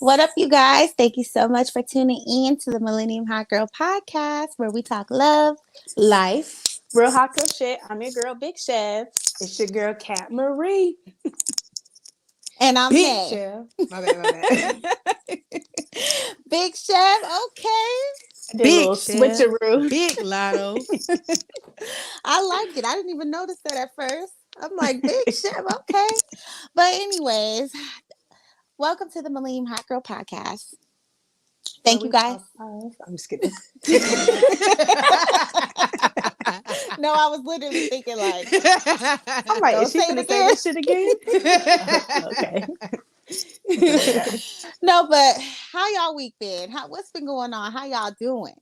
What up, you guys? Thank you so much for tuning in to the Millennium Hot Girl podcast where we talk love. Life. Real hot girl shit. I'm your girl, Big Chev. It's your girl, Cat Marie. And I'm Big Nay. Chev. My bad. Big Chef, okay. I did a Big little Chef, switcheroo. Big Lotto. I like it. I didn't even notice that at first. I'm like, Big Chef, okay. But anyways, welcome to the Millennium Hot Girl podcast. Thank you, guys. I'm just kidding. No, I was literally thinking like, I'm like, don't is she say it gonna say again. this shit again? Okay. No, but how y'all week been? What's been going on? How y'all doing?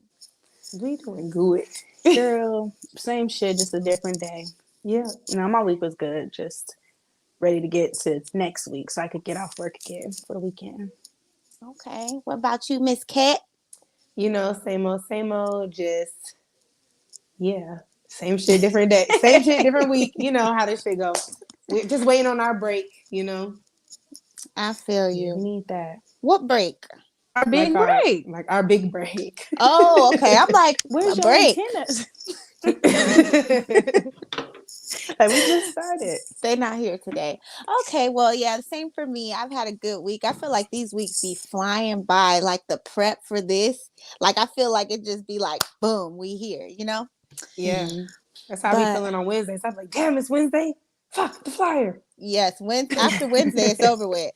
We doing good. Girl, same shit, just a different day. Yeah. No, my week was good. Just ready to get to next week so I could get off work again for the weekend. Okay. What about you, Miss Cat? You know, same old, just yeah. Same shit, different day. Same shit, different week. You know how this shit go. We're just waiting on our break, you know. I feel Yeah, we you. need that. What break? Our big break. Like our big break. Oh, okay. I'm like, Where's a your break? antennas? Like we just started. They're not here today. Okay, well, yeah, same for me. I've had a good week. I feel like these weeks be flying by. Like the prep for this, like I feel like it just be like, boom, we here, you know? Yeah. Mm-hmm. That's how I be But feeling on Wednesdays. I'm like, damn, it's Wednesday. Fuck the flyer. yes, after Wednesday, it's over with.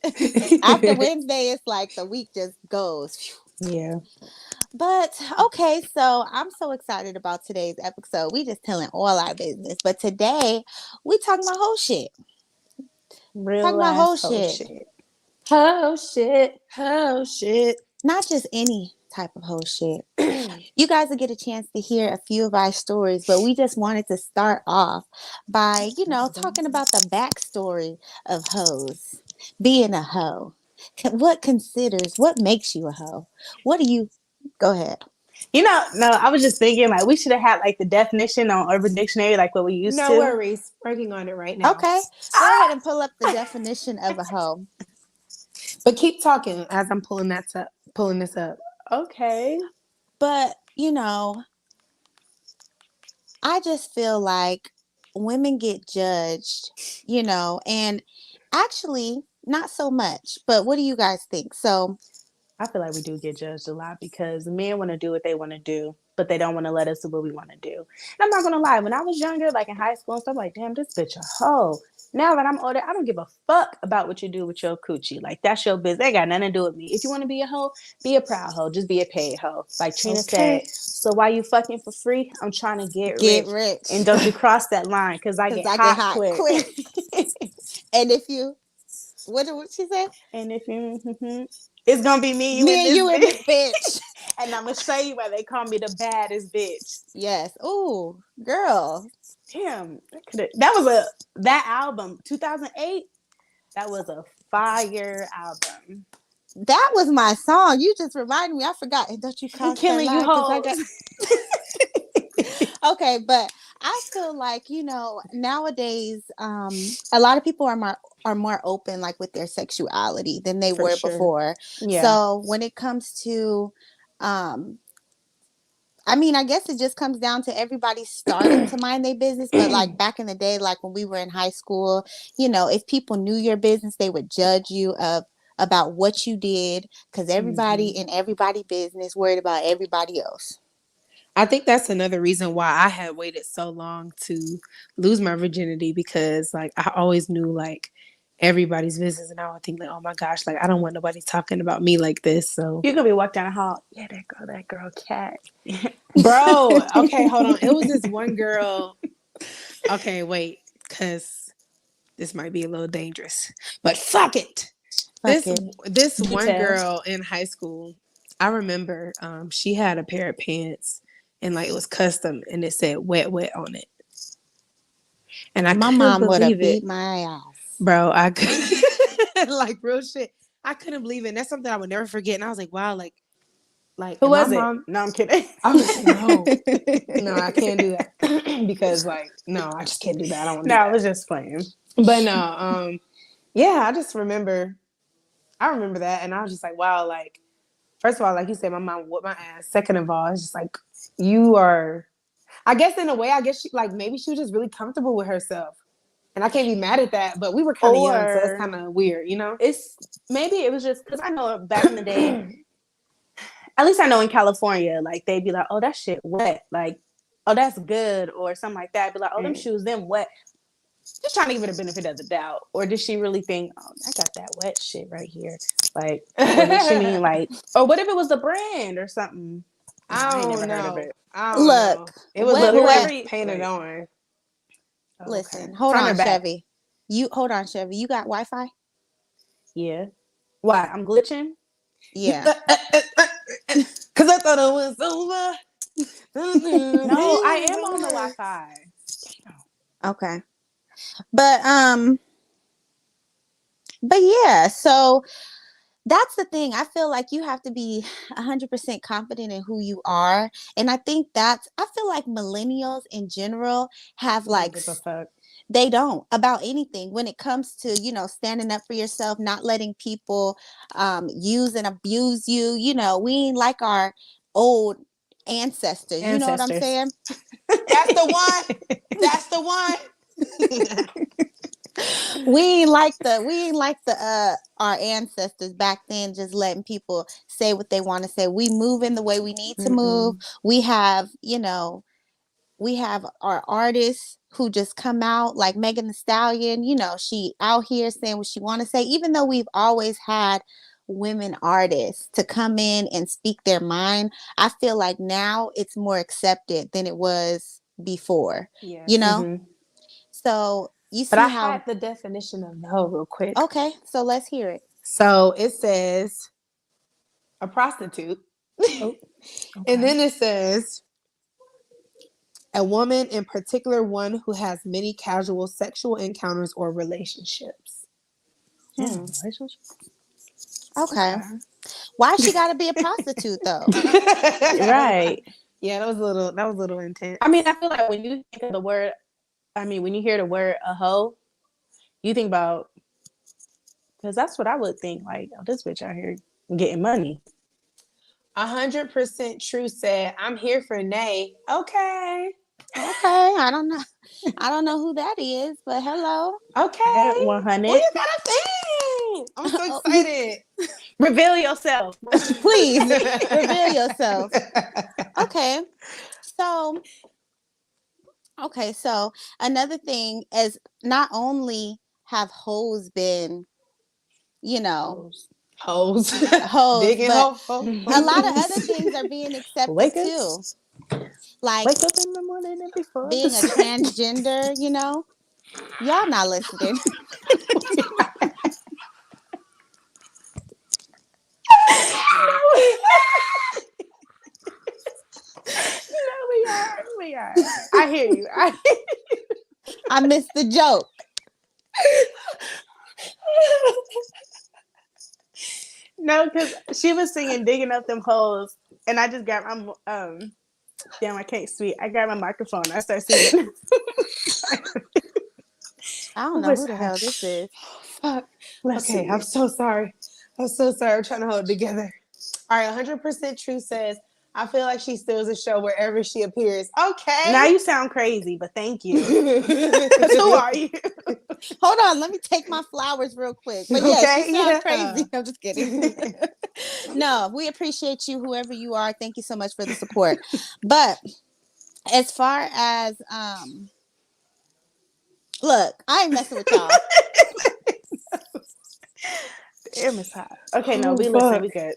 After Wednesday, it's like the week just goes. Yeah. But okay, so I'm so excited about today's episode. We just telling all our business, but today we talking about whole shit. Talking Real about whole ass whole shit, shit. Whole shit. Oh shit. not just any type of whole shit. You guys will get a chance to hear a few of our stories, but we just wanted to start off by, talking about the backstory of hoes, being a hoe. What makes you a hoe? What do you? Go ahead. You know, no, I was just thinking like we should have had like the definition on Urban Dictionary, like what we used No to. worries. Working on it right now. Okay, go ahead and pull up the definition of a hoe. But keep talking as I'm pulling this up. Okay. But, I just feel like women get judged, and actually not so much. But what do you guys think? So, I feel like we do get judged a lot because men want to do what they want to do, but they don't want to let us do what we want to do. And I'm not gonna lie, when I was younger, like in high school and stuff, like, damn, this bitch a hoe. Now that I'm older, I don't give a fuck about what you do with your coochie. Like that's your business. They got nothing to do with me. If you want to be a hoe, be a proud hoe. Just be a paid hoe. Like Trina said. So while you fucking for free, I'm trying to get rich. And don't you cross that line because I get hot quick. And if you, what did she say? And if you, it's gonna be me, you, and this bitch. And I'm gonna show you why they call me the baddest bitch. Yes. Ooh, girl. Damn, that album, 2008. That was a fire album. That was my song. You just reminded me. I forgot. And don't you cross killing that line, you hoes. Okay, but I feel like nowadays, a lot of people are more open, like with their sexuality than they were before. Yeah. So when it comes to, I mean, I guess it just comes down to everybody starting to mind their business. But like back in the day, like when we were in high school, if people knew your business, they would judge you about what you did because everybody in everybody business worried about everybody else. I think that's another reason why I had waited so long to lose my virginity because like I always knew like everybody's business and I would think like, oh my gosh, like I don't want nobody talking about me like this. So you could be walking down the hall. Yeah, that girl Cat. Bro, okay, hold on. It was this one girl. Okay, wait, because this might be a little dangerous. But fuck it. This one girl in high school, I remember she had a pair of pants and like it was custom and it said wet on it. And my mom would have beat my ass. Bro, I could like real shit. I couldn't believe it. And that's something I would never forget. And I was like, wow, like who was it? No, I'm kidding. I was like, no, I can't do that because like, no, I just can't do that. I don't want to do that. I was just playing. But no, yeah, I just remember I remember that, and I was just like, wow, like, first of all, like you said, my mom whooped my ass. Second of all, it's just like, you are, I guess in a way, I guess she, like, maybe she was just really comfortable with herself. And I can't be mad at that, but we were kind of young, so it's kind of weird, you know? It's maybe it was just because I know back in the day, at least I know in California, like they'd be like, oh, that shit wet. Like, oh, that's good, or something like that. Be like, oh, them shoes, them wet. Just trying to give it a benefit of the doubt. Or did she really think, oh, I got that wet shit right here? Like, or did she mean like, or what if it was the brand or something? I ain't don't never heard of know. it. I don't know. Look, It was wet, literally wet. painted on. Oh, Listen, okay. hold Front or on, back? Chevy. Hold on, Chevy. You got Wi-Fi? Yeah. Why? I'm glitching? Yeah. Because I thought it was over. No, I am on the Wi-Fi. Okay. But yeah, so that's the thing. I feel like you have to be 100% confident in who you are. And I feel like millennials in general have like, Give a fuck. they don't about anything when it comes to, standing up for yourself, not letting people use and abuse you. We ain't like our old ancestors. You know what I'm saying? That's the one. That's the one. we ain't like the our ancestors back then, just letting people say what they want to say. We move in the way we need to move. We have our artists who just come out, like Megan Thee Stallion. She out here saying what she want to say, even though we've always had women artists to come in and speak their mind. I feel like now it's more accepted than it was before. Yes. So you But see I how. had the definition of no real quick. Okay, so let's hear it. So it says a prostitute. Oh, okay. And then it says a woman, in particular one who has many casual sexual encounters or relationships. Okay. Why she got to be a prostitute though? Right. Yeah, that was a little intense. I mean, I feel like when you think of the word, when you hear the word a hoe, you think about, because that's what I would think, like, oh, this bitch out here getting money. 100% True said, I'm here for Nay. Okay. I don't know who that is, but hello. Okay. 100. Well, you got a thing. I'm so excited. Reveal yourself. Please reveal yourself. Okay. So another thing is, not only have hoes been, Hoes. hoes, but a lot of other Hoes. things are being accepted too. Like wake up in the morning and before being a transgender, Y'all not listening. We are. I hear you. I missed the joke. No, because she was singing "Digging Up Them Holes," and I just got my damn, I can't speak. I got my microphone. I start singing. I don't know who the hell this is. Fuck. Okay, I'm so sorry. I'm trying to hold it together. All right, 100% True says, I feel like she steals a show wherever she appears. Okay. Now you sound crazy, but thank you. Who are you? Hold on, let me take my flowers real quick. But yeah, she sounds crazy. I'm just kidding. No, we appreciate you, whoever you are. Thank you so much for the support. But as far as look, I ain't messing with y'all. Damn, it's hot. Okay, no, we listen. We good.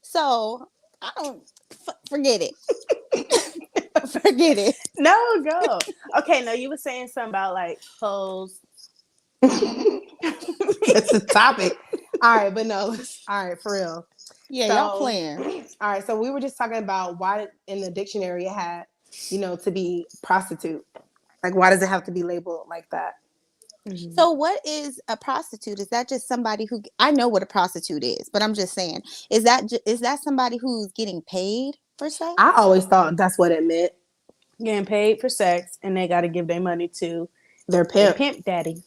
So I don't forget it. Forget it. No, go. Okay, no, you were saying something about like hoes. That's the topic. All right, but no. All right, for real. Yeah, y'all playing. All right, so we were just talking about why in the dictionary it had, to be prostitute. Like, why does it have to be labeled like that? Mm-hmm. So what is a prostitute? Is that just somebody who, I know what a prostitute is, but I'm just saying, is that somebody who's getting paid for sex? I always thought that's what it meant. Getting paid for sex, and they got to give their money to their pimp daddy.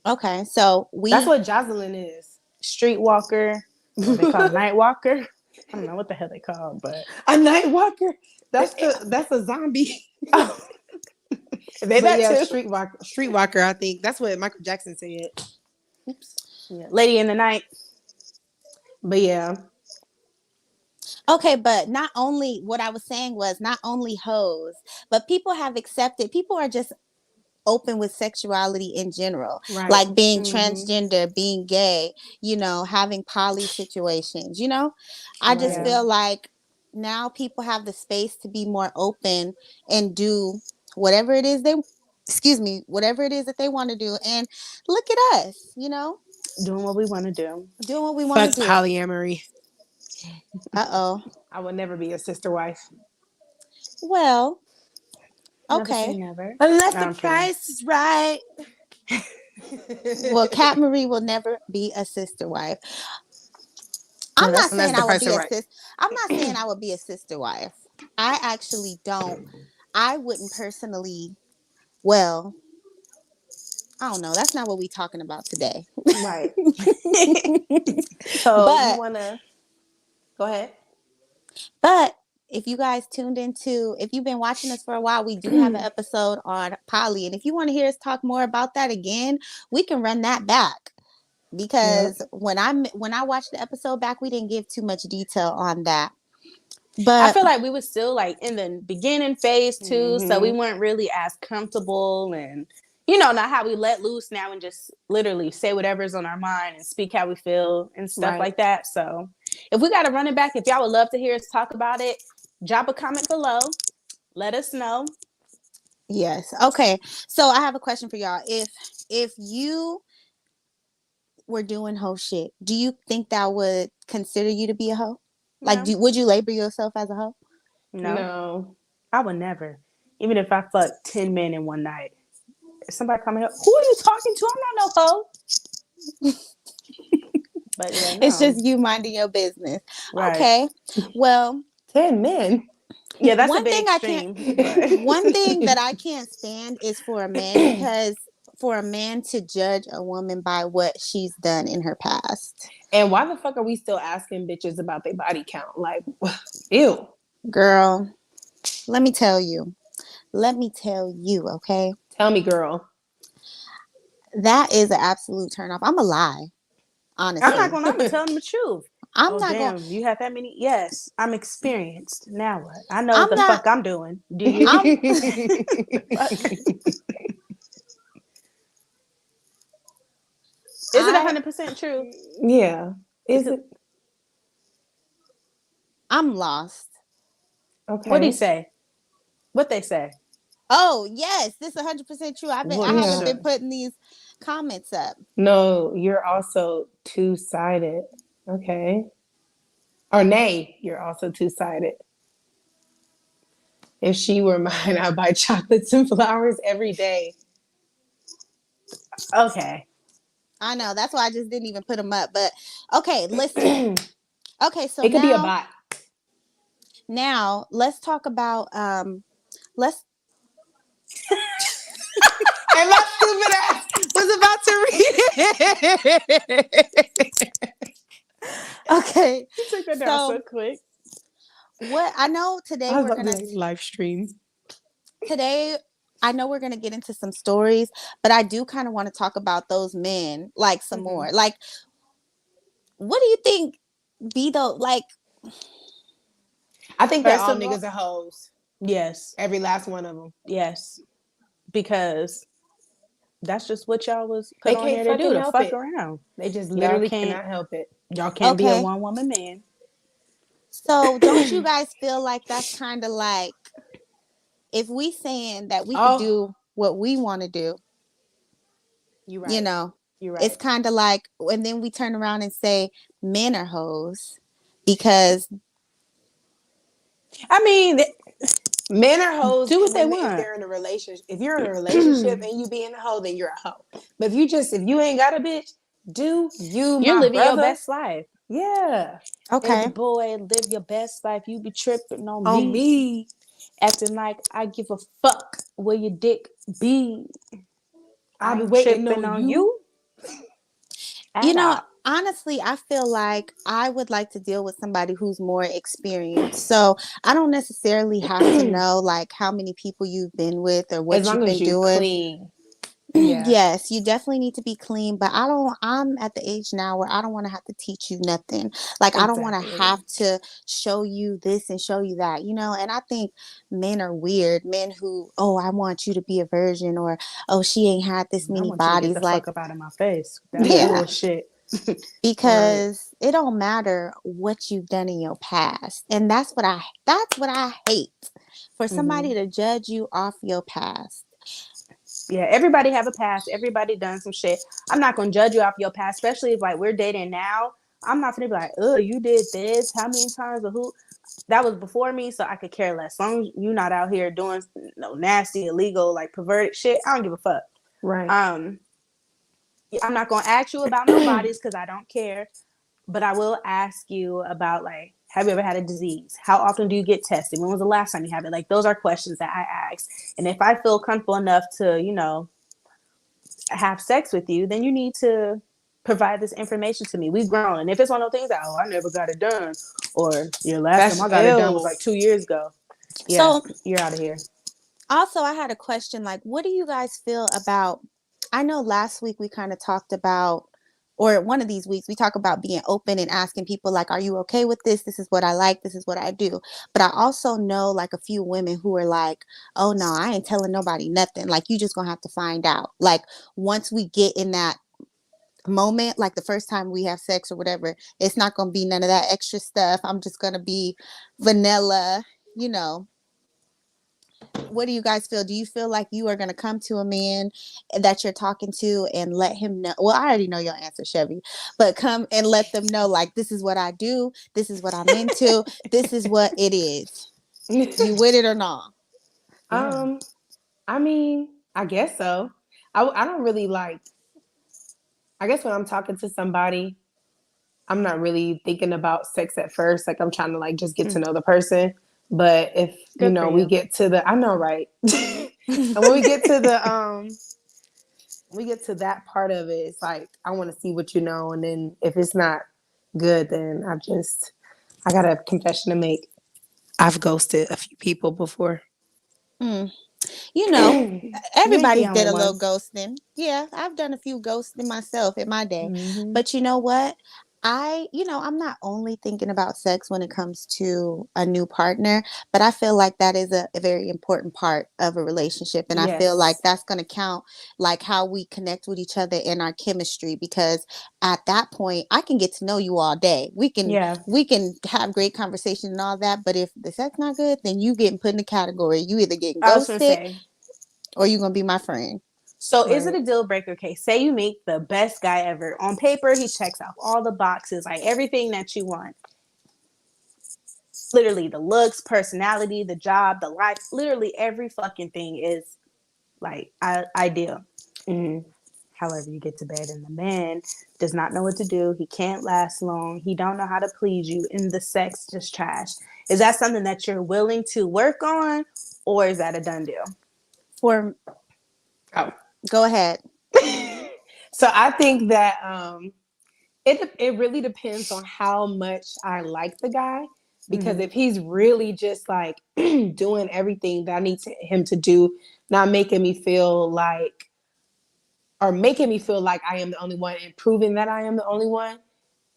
Okay, so That's we what Jocelyn is. Streetwalker, or they call it night walker. I don't know what the hell they call, but A night walker. That's a zombie. oh, they But that yeah, too. streetwalker. I think that's what Michael Jackson said. Oops. Yeah, Lady in the Night. But yeah, okay, but not only what I was saying was not only hoes, but people have accepted. People are just open with sexuality in general, right. like being Mm-hmm. transgender, being gay, having poly situations, I just Right. Yeah. feel like now people have the space to be more open and do whatever it is they excuse me, whatever it is that they want to do. And look at us, Doing what we want to do. doing what we want to Fuck do. polyamory. Uh-oh. I would never be a sister wife. Well, Never say okay. never. Unless No, the I'm kidding. price is right. Well, Cat Marie will never be a sister wife. I'm No, not that's Unless saying the I would price be is a right. sis. I'm not saying I would be a sister wife. I actually don't. I wouldn't personally. Well, I don't know. That's not what we're talking about today. Right. So you but wanna go ahead? but if you guys tuned into, if you've been watching us for a while, we do have an episode on poly, and if you want to hear us talk more about that again, we can run that back. Yep. Because when I watched the episode back, we didn't give too much detail on that. I But feel like we were still like in the beginning phase too, so we Mm-hmm. weren't really as comfortable and not how we let loose now and just literally say whatever's on our mind and speak how we feel and stuff Right. like that. So if we got to run it back, if y'all would love to hear us talk about it, drop a comment below. Let us know. yes. Okay. So I have a question for y'all. If you were doing hoe shit, do you think that would consider you to be a hoe? Like, No, would you label yourself as a hoe? no, No. I would never. Even if I fucked 10 men in one night. If somebody coming up, who are you talking to? I'm not no hoe. But yeah, It's no. just you minding your business. Right. Okay. Well, 10 men. Yeah, that's a one bit thing I can't extreme, but one thing that I can't stand is for a man, because for a man to judge a woman by what she's done in her past. And why the fuck are we still asking bitches about their body count? Like, ew. Girl, let me tell you. Let me tell you, okay? Tell me, girl. That is an absolute turn off. I'm a lie, I'm not honestly. gonna. I'm gonna tell them the truth. I'm Oh not going. damn, you have that many? Yes, I'm experienced. Now what? I know what I'm the not. fuck I'm doing. Do you? I'm. Fuck. Is it I. 100% true? Yeah. Is Because it I'm lost. what do you okay? say? What they say? Oh yes, this is 100% true. I What? haven't Yeah. been putting these comments up. No, you're also two-sided. Okay. Or nay, you're also two-sided. If she were mine, I'd buy chocolates and flowers every day. Okay. I know, that's why I just didn't even put them up. But okay, listen. Okay, so It could be a now bot. now let's talk about let's And my stupid ass was about to read it. okay. You took that down so So quick. what I know today I was we're about to be gonna like live stream. today I know we're gonna get into some stories, but I do kind of want to talk about those men like some more. Like, what do you think be the like I think that First all of all, niggas are hoes. yes, Every last one of them. yes, because that's just what y'all was put They on can't here to do, fucking to help fuck it. around. They just Y'all literally can't. cannot help it. Y'all can't be a okay. one woman man. So don't you guys feel like that's kind of like, if we saying that we could Oh, do what we want to do, you're you right. know, You're it's right. kind of like, and then we turn around and say men are hoes because I mean, Men are hoes do and what they women if want. they're in a relationship. If you're in a relationship and you being a hoe, then you're a hoe. But if you ain't got a bitch, do you, You're my living your brother? best life. Yeah. okay, Baby boy, live your best life. You be tripping on On me, me. acting like I give a fuck where your dick be. I'll I be ain't waiting tripping on on you. you. You know, hApp. honestly, I feel like I would like to deal with somebody who's more experienced. So I don't necessarily have to know like how many people you've been with or As what you've long as been you doing. clean. Yeah. Yes, you definitely need to be clean, but I'm at the age now where I don't want to have to teach you nothing. Like I don't want to Exactly. have to show you this and show you that, and I think men are weird. Men who, oh, I want you to be a virgin, or oh, she ain't had this I many want you to get bodies. the Like, fuck up out of my face. That's yeah, bullshit. Right. because it don't matter what you've done in your past. And that's what I hate. For somebody Hmm. to judge you off your past. Yeah, everybody have a past. Everybody done some shit. I'm not gonna judge you off your past, especially if like we're dating now. I'm not gonna be like, oh, you did this, how many times, or who? That was before me, so I could care less. As long as you're not out here doing no nasty, illegal, like perverted shit, I don't give a fuck. Right. Um, I'm not gonna ask you about nobody's because I don't care, but I will ask you about like, have you ever had a disease? How often do you get tested? When was the last time you have it? Like those are questions that I ask, and if I feel comfortable enough to, have sex with you, then you need to provide this information to me. We've grown, and if it's one of those things that, oh, I never got it done, or your last time That's I got it done was ill. like 2 years ago, yeah, So you're out of here. also, I had a question like, what do you guys feel about? I know last week we kind of talked about, or one of these weeks, we talk about being open and asking people, like, are you okay with this? This is what I like. This is what I do. But I also know like a few women who are like, oh, no, I ain't telling nobody nothing. Like, you just gonna have to find out. Like, once we get in that moment, like the first time we have sex or whatever, it's not gonna be none of that extra stuff. I'm just gonna be vanilla, you know. What do you guys feel? Do you feel like you are going to come to a man that you're talking to and let him know? Well, I already know your answer, Chevy, but come and let them know, like, this is what I do. This is what I'm into. This is what it is. You with it or not? Yeah. um, I mean, I guess so. I don't really like. I guess when I'm talking to somebody, I'm not really thinking about sex at first. Like I'm trying to like just get to know the person. But if Good for we you. get to the, I know, right? And when we get to the we get to that part of it, it's like I want to see what you know, and then if it's not good, then I got a confession to make. I've ghosted a few people before. Mm. You know, You ain't the everybody's only did a one. little ghosting. Yeah, I've done a few ghosting myself in my day. Mm-hmm. But you know what? I'm not only thinking about sex when it comes to a new partner, but I feel like that is a very important part of a relationship. And I feel like Yes. that's going to count, like how we connect with each other in our chemistry, because at that point, I can get to know you all day. Yeah. We can have great conversation and all that. But if the sex not good, then you getting put in the category. You either getting I was gonna ghosted say. or you gonna be my friend. So, is it Right. a deal breaker? Okay, say you meet the best guy ever. On paper, he checks off all the boxes, like everything that you want. Literally, the looks, personality, the job, the life. Literally, every fucking thing is like ideal. Mm-hmm. However, you get to bed, and the man does not know what to do. He can't last long. He don't know how to please you, and the sex just trash. Is that something that you're willing to work on, or is that a done deal? For Oh. Go ahead. So I think that it really depends on how much I like the guy. Because Mm-hmm. if he's really just like doing everything that I need him to do, not making me feel like, or making me feel like I am the only one and proving that I am the only one,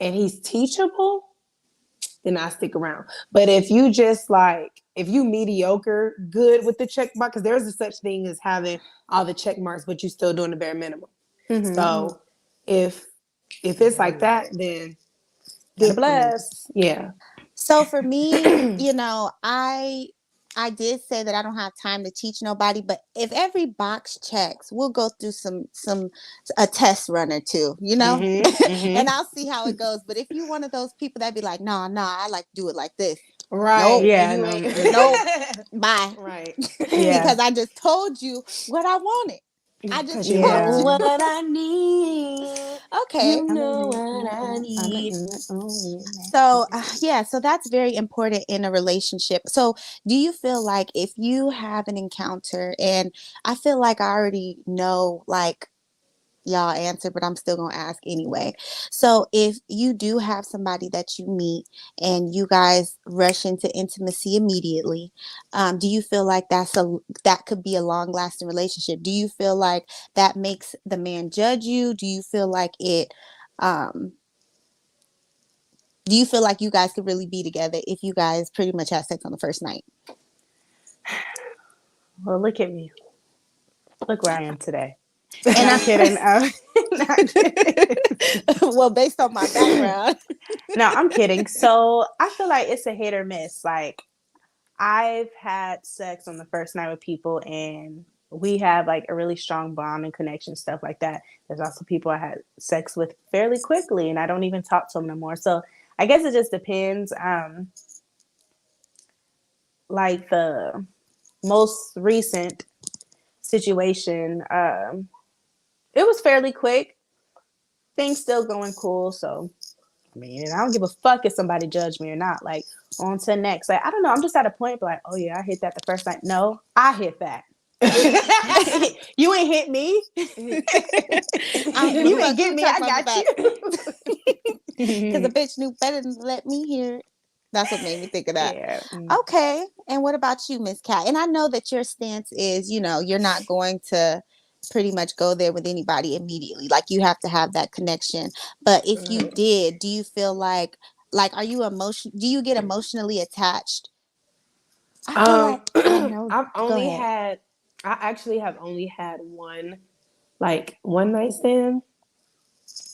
and he's teachable, then I stick around. But if you just like, if you mediocre, good with the check mark, because there's a such thing as having all the check marks, but you still doing the bare minimum. Mm-hmm. So if it's like that, then Gotta good for me. bless. Yeah. So for me, I did say that I don't have time to teach nobody, but if every box checks, we'll go through some a test run or two, Mm-hmm. and Mm-hmm. I'll see how it goes. But if you one of those people that be like, nah, I like to do it like this. Nope. Right. And Yeah, you no. ain't Nope. Bye. right. Yeah, Because I just told you what I wanted. I just Because you told know yeah. you. what I need. Okay. You know what I need. So, yeah, so that's very important in a relationship. So, do you feel like if you have an encounter, and I feel like I already know, like, y'all answer, but I'm still gonna ask anyway. So if you do have somebody that you meet and you guys rush into intimacy immediately, do you feel like that could be a long lasting relationship? Do you feel like that makes the man judge you? Um do you feel like you guys could really be together if you guys pretty much have sex on the first night? Well, look at me. Look where I am today. And No, I'm kidding. Not kidding. well, based on my background. No, I'm kidding. So I feel like it's a hit or miss. Like I've had sex on the first night with people and we have like a really strong bond and connection, stuff like that. There's also people I had sex with fairly quickly and I don't even talk to them no more. So I guess it just depends. Like the most recent situation, it was fairly quick. Things still going cool. So I mean, and I don't give a fuck if somebody judge me or not. Like, on to next. Like, I don't know. I'm just at a point like, oh yeah, I hit that the first night. No, I hit that. You ain't hit me. You ain't get me. I got you. Because the bitch knew better than to let me hear it. That's what made me think of that. Yeah. Okay. And what about you, Miss Cat? And I know that your stance is, you're not going to pretty much go there with anybody immediately. Like you have to have that connection. But if you did, do you feel like are you do you get emotionally attached? I feel like I know. I've Go only ahead. had I actually have only had one night stand,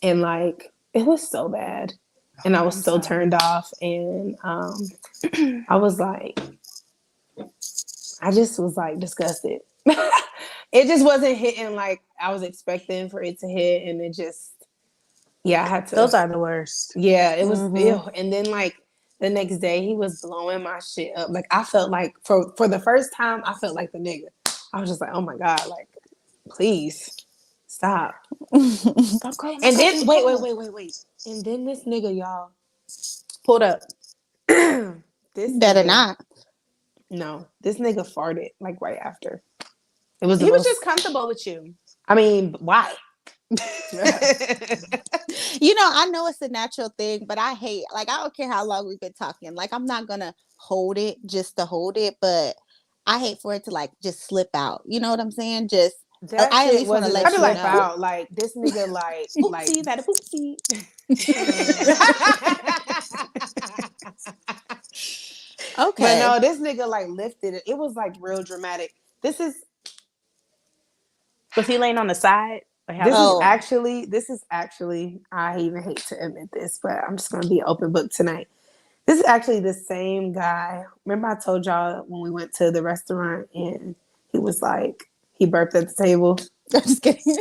and like it was so bad, and I was so turned off, and I was like, I just was like disgusted. It just wasn't hitting like I was expecting for it to hit, and it just, yeah, I had to. Those are the worst. Yeah, it was ew. And then like the next day, he was blowing my shit up. Like I felt like for the first time, I felt like the nigga. I was just like, oh my god, like please stop. Stop calling my And then fucking wait. phone. And then this nigga, y'all, Pulled up. this Better nigga, not. no, this nigga farted like right after. It was the He was most. just comfortable with you. I mean, why? I know it's a natural thing, but I hate, like, I don't care how long we've been talking. Like, I'm not gonna hold it just to hold it, but I hate for it to like just slip out. You know what I'm saying? Just That I at shit least want to wasn't a let you slip know. out. Like this nigga, like Oopsie, that a poopsie. But Okay. no, this nigga like lifted it. It was like real dramatic. This is Was he laying on the side? Like, how this was he is Oh, laying? actually this is actually I even hate to admit this, but I'm just gonna be open book tonight. This is actually the same guy. Remember I told y'all when we went to the restaurant and he was like he burped at the table. I'm just kidding.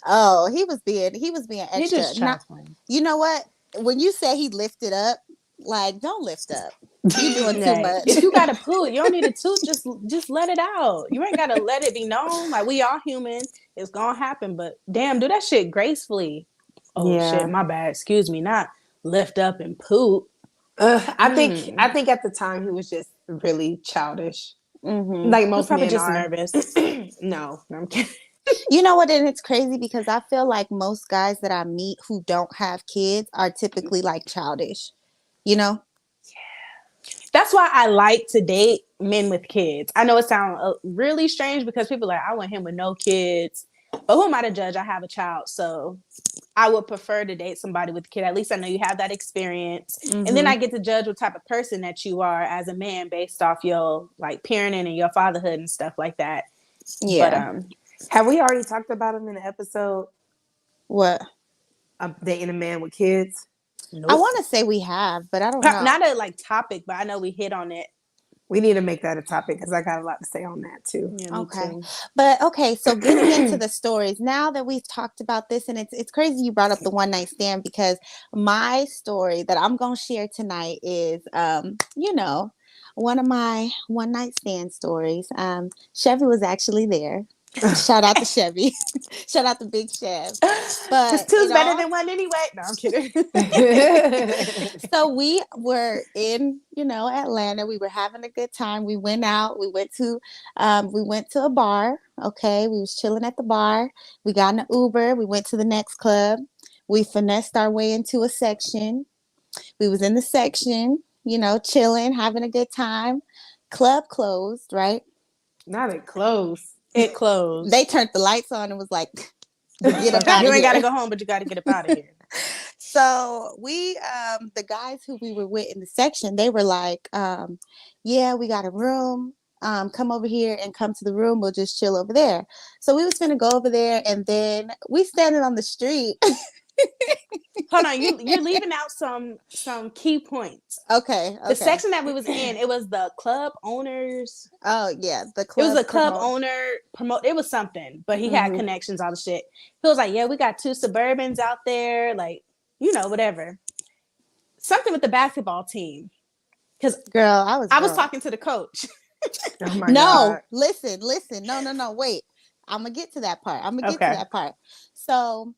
Oh, he was being He extra. just Not, trifling. you know what? When you say he lifted up, like don't lift up. You doing too Right. much. If you got a poop, you don't need a tooth. Just let it out. You ain't gotta let it be known. Like we all human. It's gonna happen. But damn, do that shit gracefully. Oh shit, Yeah. my bad. Excuse me. Not lift up and poop. I think at the time he was just really childish. Mm-hmm. Like You're most probably men just are. nervous. No, I'm kidding. You know what? And it's crazy because I feel like most guys that I meet who don't have kids are typically like childish. You know? That's why I like to date men with kids. I know it sounds really strange because people are like, I want him with no kids. But who am I to judge? I have a child. So I would prefer to date somebody with a kid. At least I know you have that experience. And then Mm-hmm. I get to judge what type of person that you are as a man based off your like parenting and your fatherhood and stuff like that. But Yeah. Have we already talked about him in the episode What? of dating a man with kids? I nope. want to say we have, but I don't know. Not a like topic, but I know we hit on it. We need to make that a topic because I got a lot to say on that too. Yeah, me Okay. too. But okay, so getting into the stories, now that we've talked about this, and it's crazy you brought up the one night stand because my story that I'm gonna share tonight is one of my one night stand stories. Chevy was actually there. Shout out to Chevy. Shout out to Big Chev. Because But two's it better all than one anyway. No, I'm kidding. so we were in, Atlanta. We were having a good time. We went out. We went to a bar. Okay. We was chilling at the bar. We got in an Uber. We went to the next club. We finessed our way into a section. We was in the section, chilling, having a good time. Club closed, right? Not it close. It closed. They turned the lights on and was like, get up out You of ain't got to here. go home, but you got to get up out of here. So the guys who we were with in the section, they were like, yeah, we got a room. Come over here and come to the room. We'll just chill over there. So we was gonna go over there, and then we standing on the street. Hold on, you're leaving out some key points. Okay. The section that we was in, it was the club owners. Oh yeah, the It was club a club owner promote. It was something, but he had Mhm. connections, all the shit. He was like, "Yeah, we got 2 Suburbans out there, like whatever." Something with the basketball team. Because Girl, I was talking to the coach. Oh my No, God. listen. No. Wait, I'm gonna get to that part. Okay. So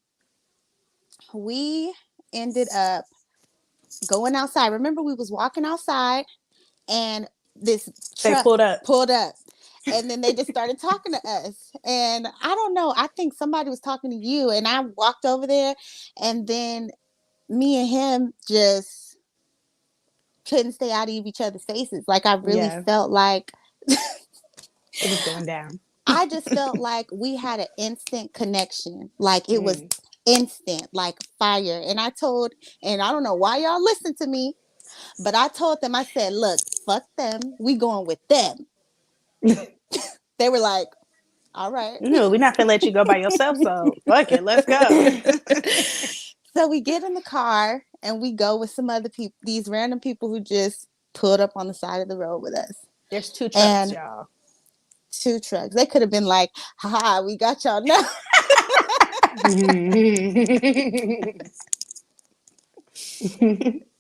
we ended up going outside. Remember, we was walking outside, and this They truck pulled up. pulled up, and then they just started talking to us. And I don't know, I think somebody was talking to you, and I walked over there, and then me and him just couldn't stay out of each other's faces. Like, I really Yeah, felt like it was going down. I just felt like we had an instant connection. Like, it was instant, like fire. And I don't know why y'all listen to me, but I told them, I said, look, fuck them. We going with them. They were like, all right. No, we're not gonna let you go by yourself. So fuck it, let's go. So we get in the car and we go with some other people, these random people who just pulled up on the side of the road with us. There's 2 trucks, And y'all. 2 trucks. They could have been like, haha, we got y'all now.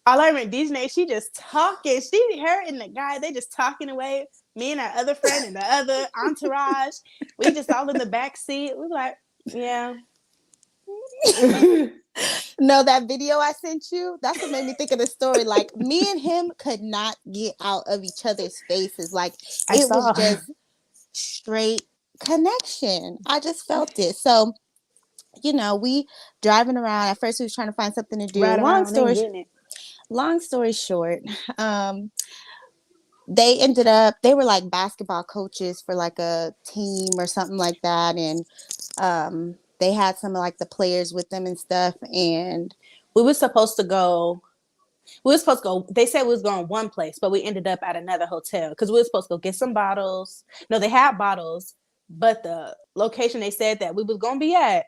All I remember, DJ, she just talking. Her and the guy, they just talking away. Me and our other friend and the other entourage, we just all in the back seat. We like, yeah. No, that video I sent you, that's what made me think of the story. Like, me and him could not get out of each other's faces. Like, I it was saw. just straight connection. I just felt it. So, we driving around. At first, we was trying to find something to do. Right around and getting it. Long story short, they were like basketball coaches for like a team or something like that, and they had some of like the players with them and stuff. And We were supposed to go. They said we was going one place, but we ended up at another hotel because we were supposed to go get some bottles. No, they had bottles, but the location they said that we was gonna be at,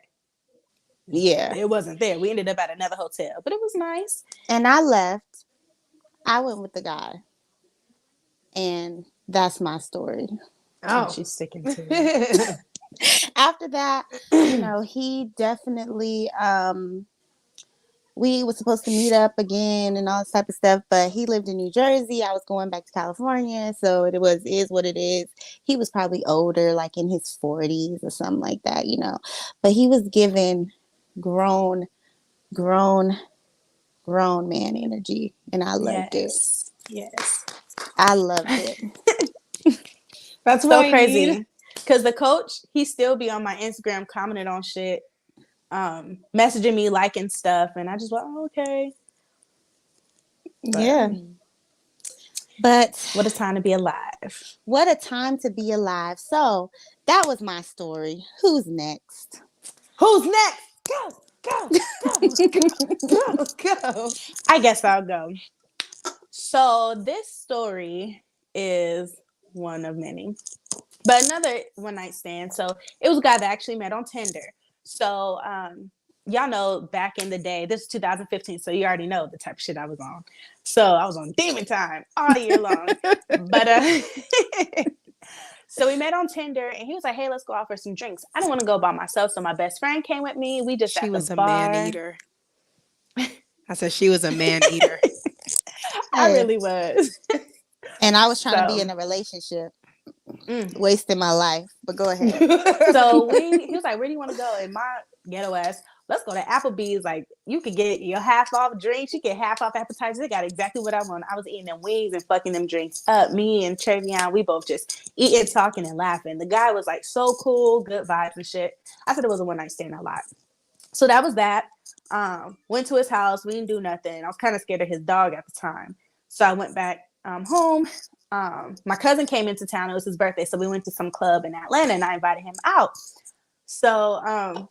yeah, it wasn't there. We ended up at another hotel, but it was nice. and I left. I went with the guy, and that's my story. Oh, she's sticking to it. After that, he definitely we was supposed to meet up again and all this type of stuff, but he lived in New Jersey. I was going back to California, so is what it is. He was probably older, like in his 40s or something like that, but he was given grown grown grown man energy, and I loved it. Yes. I loved it. That's what So I crazy. need. Because the coach, he still be on my Instagram commenting on shit, messaging me, liking stuff, and I just went, oh, okay. Yeah. But what a time to be alive. What a time to be alive. So that was my story. Who's next? Who's next? Go. I guess I'll go. So this story is one of many, but another one night stand. So it was a guy that I actually met on Tinder. So y'all know back in the day, this is 2015, so you already know the type of shit I was on. So I was on demon time all year long. But so we met on Tinder, and he was like, hey, let's go out for some drinks. I didn't want to go by myself, so my best friend came with me. We just She at was the a bar. man eater. I said she was a man eater. I really was. And I was trying to be in a relationship. Wasting my life. But go ahead. So he was like, where do you want to go? And my ghetto ass, let's go to Applebee's. Like, you could get your half off drinks, you get half off appetizers. They got exactly what I want. I was eating them wings and fucking them drinks up. Me and Trevion, we both just eating, talking, and laughing. The guy was like so cool, good vibes and shit. I said it was a one night stand a lot. So that was that. Went to his house. We didn't do nothing. I was kind of scared of his dog at the time. So I went back home. My cousin came into town. It was his birthday. So we went to some club in Atlanta and I invited him out. So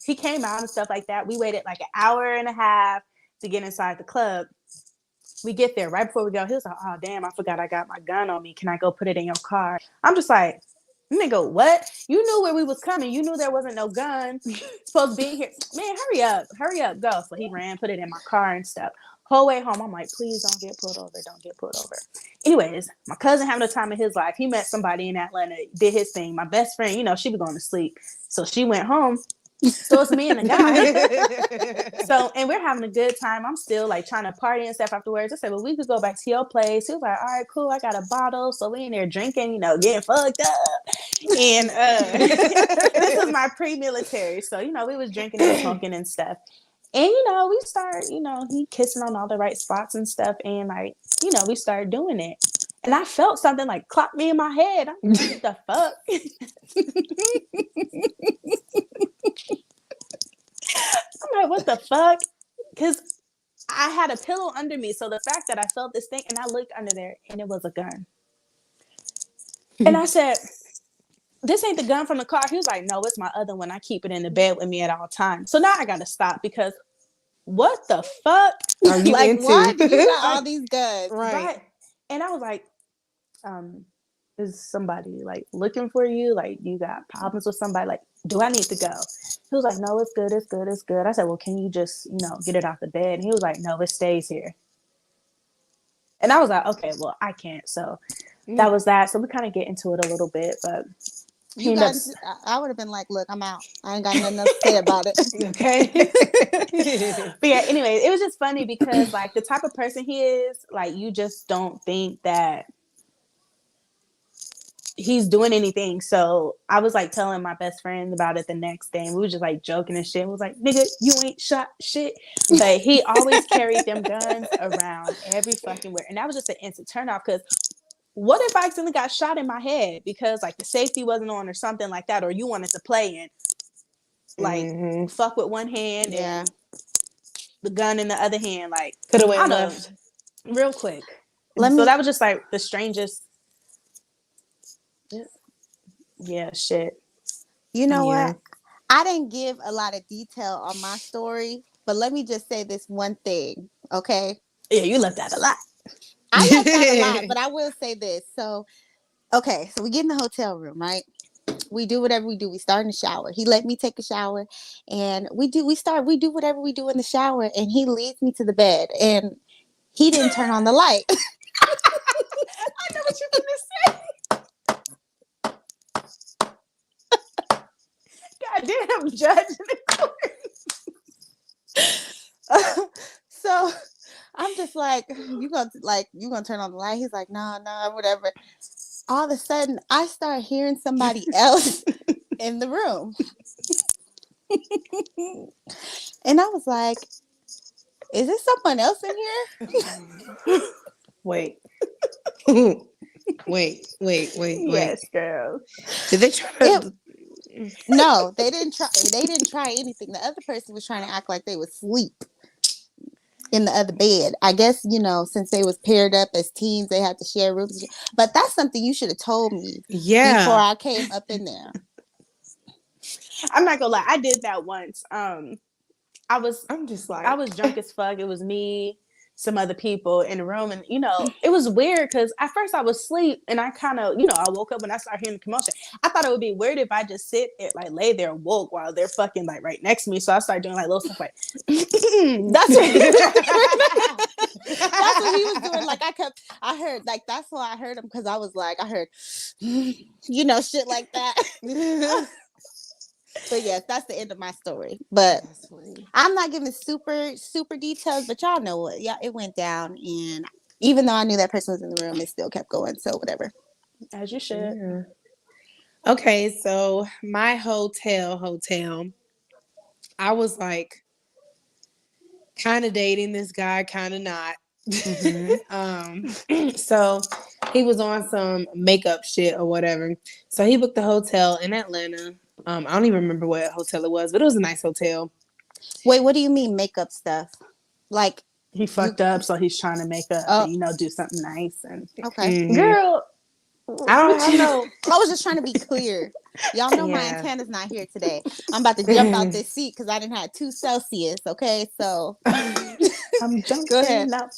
he came out and stuff like that. We waited like an hour and a half to get inside the club. We get there right before we go. He was like, oh, damn, I forgot I got my gun on me. Can I go put it in your car? I'm just like, nigga, what? You knew where we was coming. You knew there wasn't no gun supposed to be here. Man, hurry up, go. So he ran, put it in my car and stuff. Whole way home, I'm like, please don't get pulled over. Don't get pulled over. Anyways, my cousin having the time of his life. He met somebody in Atlanta, did his thing. My best friend, you know, she be going to sleep. So she went home. So it's me and the guy. So, and we're having a good time. I'm still like trying to party and stuff afterwards. I said, well, we could go back to your place. He was like, all right, cool. I got a bottle. So we in there drinking, you know, getting fucked up. And this was my pre-military. So, you know, we was drinking and smoking and stuff. And, you know, we start, you know, he kissing on all the right spots and stuff. And like, you know, we started doing it. And I felt something like clock me in my head. I'm like, what the fuck? I'm like, what the fuck? Because I had a pillow under me. So the fact that I felt this thing and I looked under there and it was a gun. And I said, this ain't the gun from the car. He was like, no, it's my other one. I keep it in the bed with me at all times. So now I got to stop because what the fuck are you like into? What? You got all these guns. Right. And I was like, is somebody like looking for you? Like, you got problems with somebody? Like, do I need to go? He was like, no, it's good, it's good, it's good. I said, well, can you just, you know, get it off the bed? And he was like, no, it stays here. And I was like, okay, well, I can't. So that was that. So we kind of get into it a little bit, but you guys, I would have been like, look, I'm out. I ain't got nothing else to say about it. Okay. But yeah, anyway, it was just funny because like the type of person he is, like you just don't think that he's doing anything. So I was like telling my best friend about it the next day, and we were just like joking and shit. We was like, nigga, you ain't shot shit. But he always carried them guns around every fucking where. And that was just an instant turn off because what if I accidentally got shot in my head because like the safety wasn't on or something like that, or you wanted to play and like fuck with one hand and the gun in the other hand, like could have went left real quick. So that was just like the strangest. Yeah, shit. You know what? I didn't give a lot of detail on my story, but let me just say this one thing, okay? Yeah, you left out a lot. I left out a lot, but I will say this. So, okay, so we get in the hotel room, right? We do whatever we do. We start in the shower. He let me take a shower, and we do whatever we do in the shower, and he leads me to the bed, and he didn't turn on the light. I know what you're gonna say. Goddamn, judge in the court. So I'm just like, you gonna turn on the light? He's like, no, whatever. All of a sudden, I start hearing somebody else in the room, and I was like, is there someone else in here? Wait. Wait. Yes, girl. Did they try? No, they didn't try. They didn't try anything. The other person was trying to act like they would sleep in the other bed. I guess, you know, since they was paired up as teens, they had to share rooms. But that's something you should have told me before I came up in there. I'm not gonna lie, I did that once. I was drunk as fuck. It was me, some other people in the room, and you know, it was weird because at first I was asleep and I kind of, you know, I woke up when I started hearing the commotion. I thought it would be weird if I just sit and like lay there and woke while they're fucking like right next to me. So I started doing like little stuff like that's what he was doing. Like I heard like that's why I heard him, because I was like, I heard you know, shit like that. But yes, that's the end of my story. But I'm not giving super details, but y'all know what? Yeah, it went down, and even though I knew that person was in the room, it still kept going. So whatever. As you should. Yeah. Okay, so my hotel, I was like kind of dating this guy, kind of not. Mm-hmm. um, so he was on some makeup shit or whatever. So he booked the hotel in Atlanta. I don't even remember what hotel it was, but it was a nice hotel. Wait, what do you mean makeup stuff? Like He you? fucked up, so he's trying to make up Oh, and do something nice. And okay. Mm-hmm. girl, I don't what have you? no. I was just trying to be clear. Y'all know my Yeah. antenna's not here today. I'm about to jump out this seat because I didn't have 2 Celsius. Okay, so I'm go ahead. jumping up.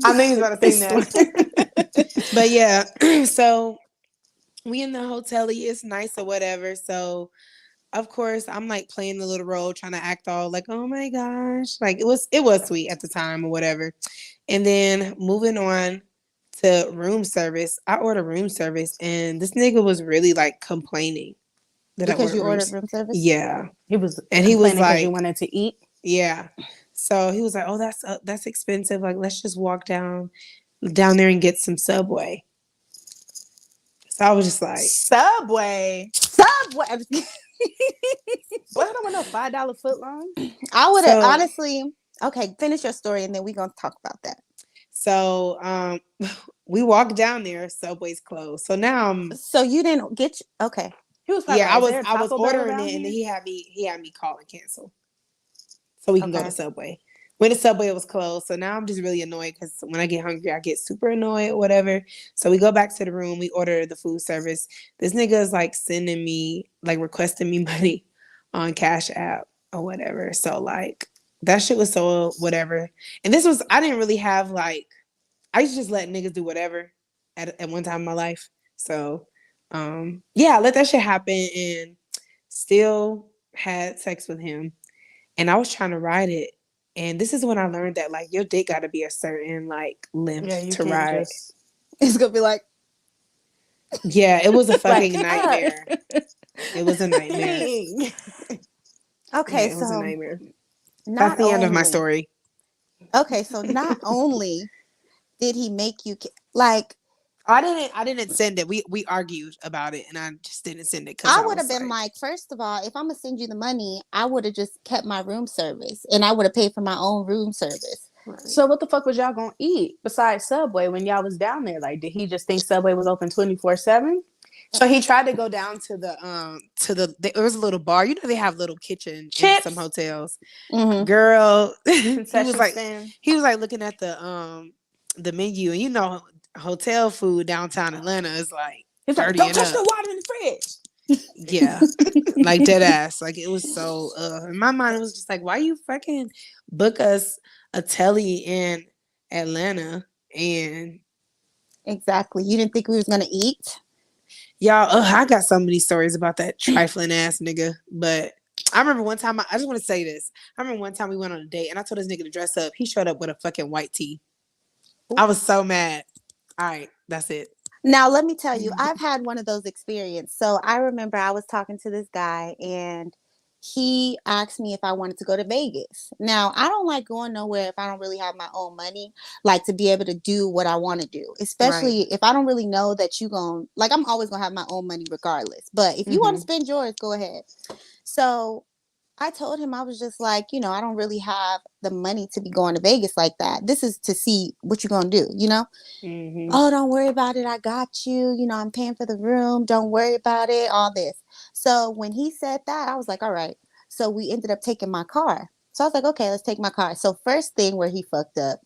I knew he was about to sing This that. one. But yeah, so we in the hotel. It's nice or whatever. So of course I'm like playing the little role, trying to act all like, oh my gosh, like it was sweet at the time or whatever. And then moving on to room service, I ordered room service, and this nigga was really like complaining that I Because ordered you ordered rooms. room service. Yeah, He was and he was complaining because you like, wanted to eat. yeah. So he was like, oh, that's expensive. Like, let's just walk down there and get some Subway. So I was just like, Subway. Subway. Boy, I don't want no $5 foot long. I would have so honestly. Okay, finish your story and then we're gonna talk about that. so we walked down there, Subway's closed. So now I'm So you didn't get okay. He was probably yeah, like, "Is there a I was Taco Bell ordering around it, and then here?" he had me call and cancel so we can go to Okay. Subway. When the Subway was closed, so now I'm just really annoyed because when I get hungry, I get super annoyed or whatever. So we go back to the room, we order the food service. This nigga is like sending me, like requesting me money on Cash App or whatever. So like that shit was so whatever. And this was I didn't really have like I used to just let niggas do whatever at one time in my life. So yeah, I let that shit happen and still had sex with him. And I was trying to ride it. And this is when I learned that like your dick gotta be a certain like Yeah, length you to can't ride. just It's gonna be like Yeah, it was a like fucking nightmare. It was a nightmare. dang. Yeah, okay, it was a so nightmare. That's not the end of my only story. okay, so not only did he make you like I didn't send it. We argued about it and I just didn't send it because I I would have was been like, like, first of all, if I'm gonna send you the money, I would have just kept my room service and I would have paid for my own room service. right. So what the fuck was y'all gonna eat besides Subway when y'all was down there? Like, did he just think Subway was open 24/7? So he tried to go down to the there was a little bar. You know they have little kitchen in some Chips, hotels. Mm-hmm. Girl, concession stand. he was like looking at the menu, and you know hotel food downtown Atlanta is like He's like, 30 "Don't and touch up. the water in the fridge." Yeah. Like dead ass. Like it was so in my mind it was just like, why you fucking book us a telly in Atlanta and Exactly. You didn't think we was gonna eat? y'all, I got so many stories about that trifling ass nigga. But I remember one time, I just want to say this. I remember one time we went on a date and I told this nigga to dress up. He showed up with a fucking white tee. I was so mad. All right, that's it. Now, let me tell you, I've had one of those experiences. So I remember I was talking to this guy and he asked me if I wanted to go to Vegas. Now, I don't like going nowhere if I don't really have my own money, like to be able to do what I want to do, Right. especially if I don't really know that you going to, like, I'm always going to have my own money regardless. But if you want to Mm-hmm. spend yours, go ahead. So I told him I was just like, I don't really have the money to be going to Vegas like that. This is to see what you're going to do. Mm-hmm. Oh, don't worry about it. I got you. I'm paying for the room. Don't worry about it. All this. So when he said that, I was like, all right. So we ended up taking my car. So I was like, okay, let's take my car. So first thing where he fucked up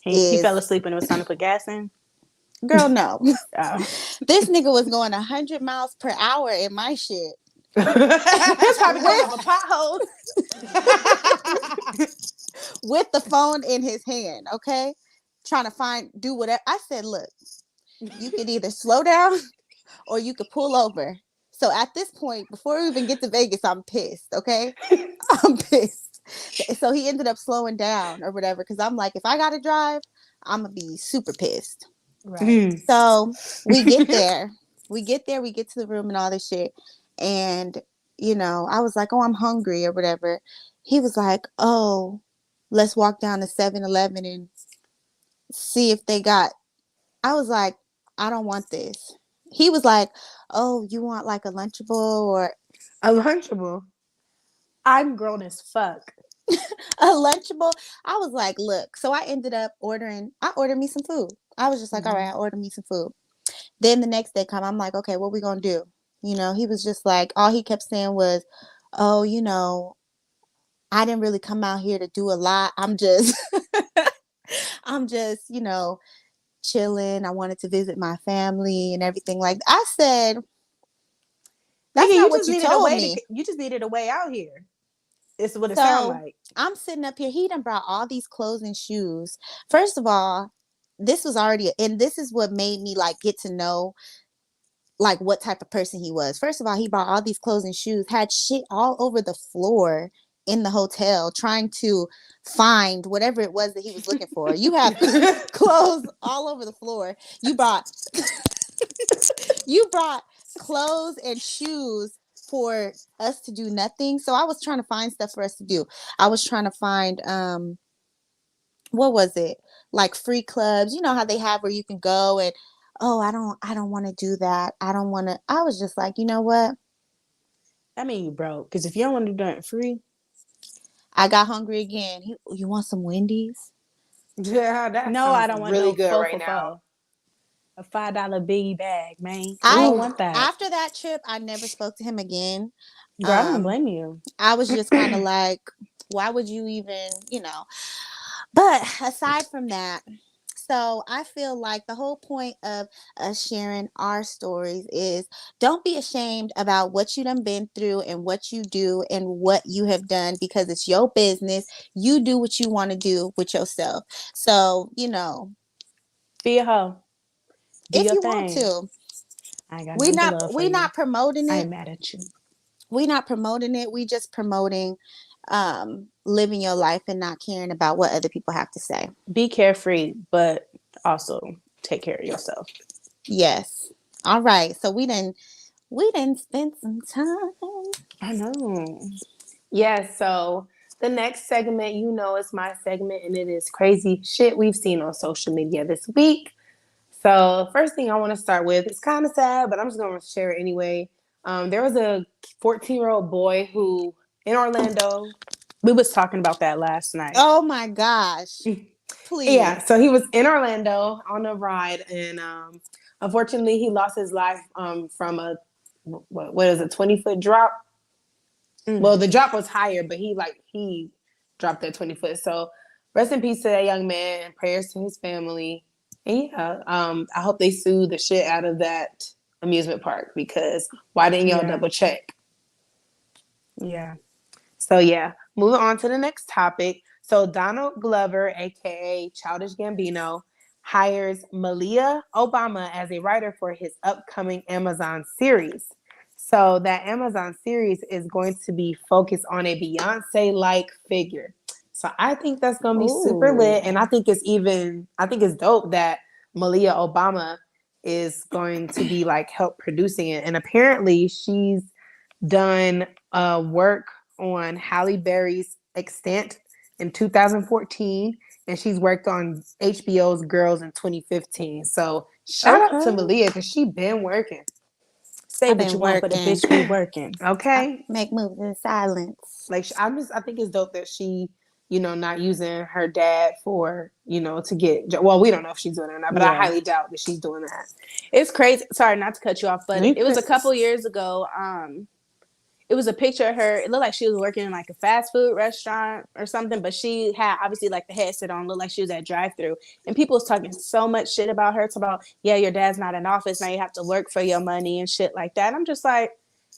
He fell is, asleep and it was time to put gas in. girl, no. Oh. This nigga was going 100 miles per hour in my shit It's probably coming with over potholes. with the phone in his hand. Okay, trying to do whatever. I said, look, you could either slow down or you could pull over. So at this point, before we even get to Vegas, I'm pissed. Okay, I'm pissed. So he ended up slowing down or whatever because I'm like, if I gotta drive, I'm gonna be super pissed. Right. Mm. So we get there, we get to the room and all this shit, and I was like, oh, I'm hungry or whatever. He was like, oh, let's walk down to 7-Eleven and see if they got. I was like, I don't want this. He was like, "Oh, you want like a Lunchable or A Lunchable. I'm grown as fuck. a Lunchable?" I was like, "Look." So I ended up ordering. I ordered me some food. I was just like, "All right, I ordered me some food." Then the next day come, I'm like, "Okay, what we gonna do?" He was just like, all he kept saying was, "Oh, I didn't really come out here to do a lot. I'm just, I'm just, chilling. I wanted to visit my family and everything." Like I said, Nigga, that's not what you told me. you just needed a way out here. It's what it sound So like. I'm sitting up here. He done brought all these clothes and shoes. First of all, this was already, and this is what made me like get to know like what type of person he was. First of all, he bought all these clothes and shoes, had shit all over the floor in the hotel, trying to find whatever it was that he was looking for. You have clothes all over the floor. You brought clothes and shoes for us to do nothing. So I was trying to find stuff for us to do. I was trying to find what was it? Like free clubs. You know how they have where you can go and, "Oh, I don't want to do that. I don't want to." I was just like, "You know what? I mean, you broke. Because if you don't want to do nothing free, I got hungry again. You want some Wendy's?" yeah, that No, I sounds don't want really no good fo right for now. fo. A $5 biggie bag, man. I I don't Ooh, want that. After that trip, I never spoke to him again. girl, I don't Um blame you. I was just kind of like, why would you even? But aside from that, so I feel like the whole point of us sharing our stories is, don't be ashamed about what you done been through and what you do and what you have done, because it's your business. You do what you want to do with yourself. So, Be a hoe. Do if your you want thing. to, I ain't got we nothing but not love for we you. not promoting I it. ain't mad at you. We not promoting it. We just promoting living your life and not caring about what other people have to say. Be carefree, but also take care of yourself. Yes. All right. So we didn't spend some time. I know. Yeah, so the next segment, is my segment, and it is crazy shit we've seen on social media this week. So, first thing I want to start with, it's kind of sad, but I'm just going to share it anyway. There was a 14-year-old boy who, in Orlando, we was talking about that last night. Oh my gosh. Yeah, Please. so he was in Orlando on a ride, and unfortunately, he lost his life from a what is a 20-foot drop. Well, the drop was higher, but he dropped that 20 foot. So rest in peace to that young man. Prayers to his family. And yeah, I hope they sue the shit out of that amusement park, because why didn't y'all double check? Yeah. So yeah, moving on to the next topic. So Donald Glover, aka Childish Gambino, hires Malia Obama as a writer for his upcoming Amazon series. So that Amazon series is going to be focused on a Beyonce-like figure. So I think that's going to be super lit, Ooh. and I think it's dope that Malia Obama is going to be like help producing it. And apparently she's done work on Halle Berry's Extant in 2014, and she's worked on HBO's Girls in 2015. So shout out to Okay. Malia, because she been working. Say I've what been you want, but a working. bitch be working. I Okay, make moves in silence. like I think it's dope that she, not using her dad for, to get. Well, we don't know if she's doing it or not, but I Yeah. highly doubt that she's doing that. It's crazy. Sorry, not to cut you off, but You it was could. a couple years ago. It was a picture of her. It looked like she was working in like a fast food restaurant or something, but she had obviously like the headset on, looked like she was at drive-through. And people was talking so much shit about her. It's about, yeah, your dad's not in office. Now you have to work for your money and shit like that. And I'm just like,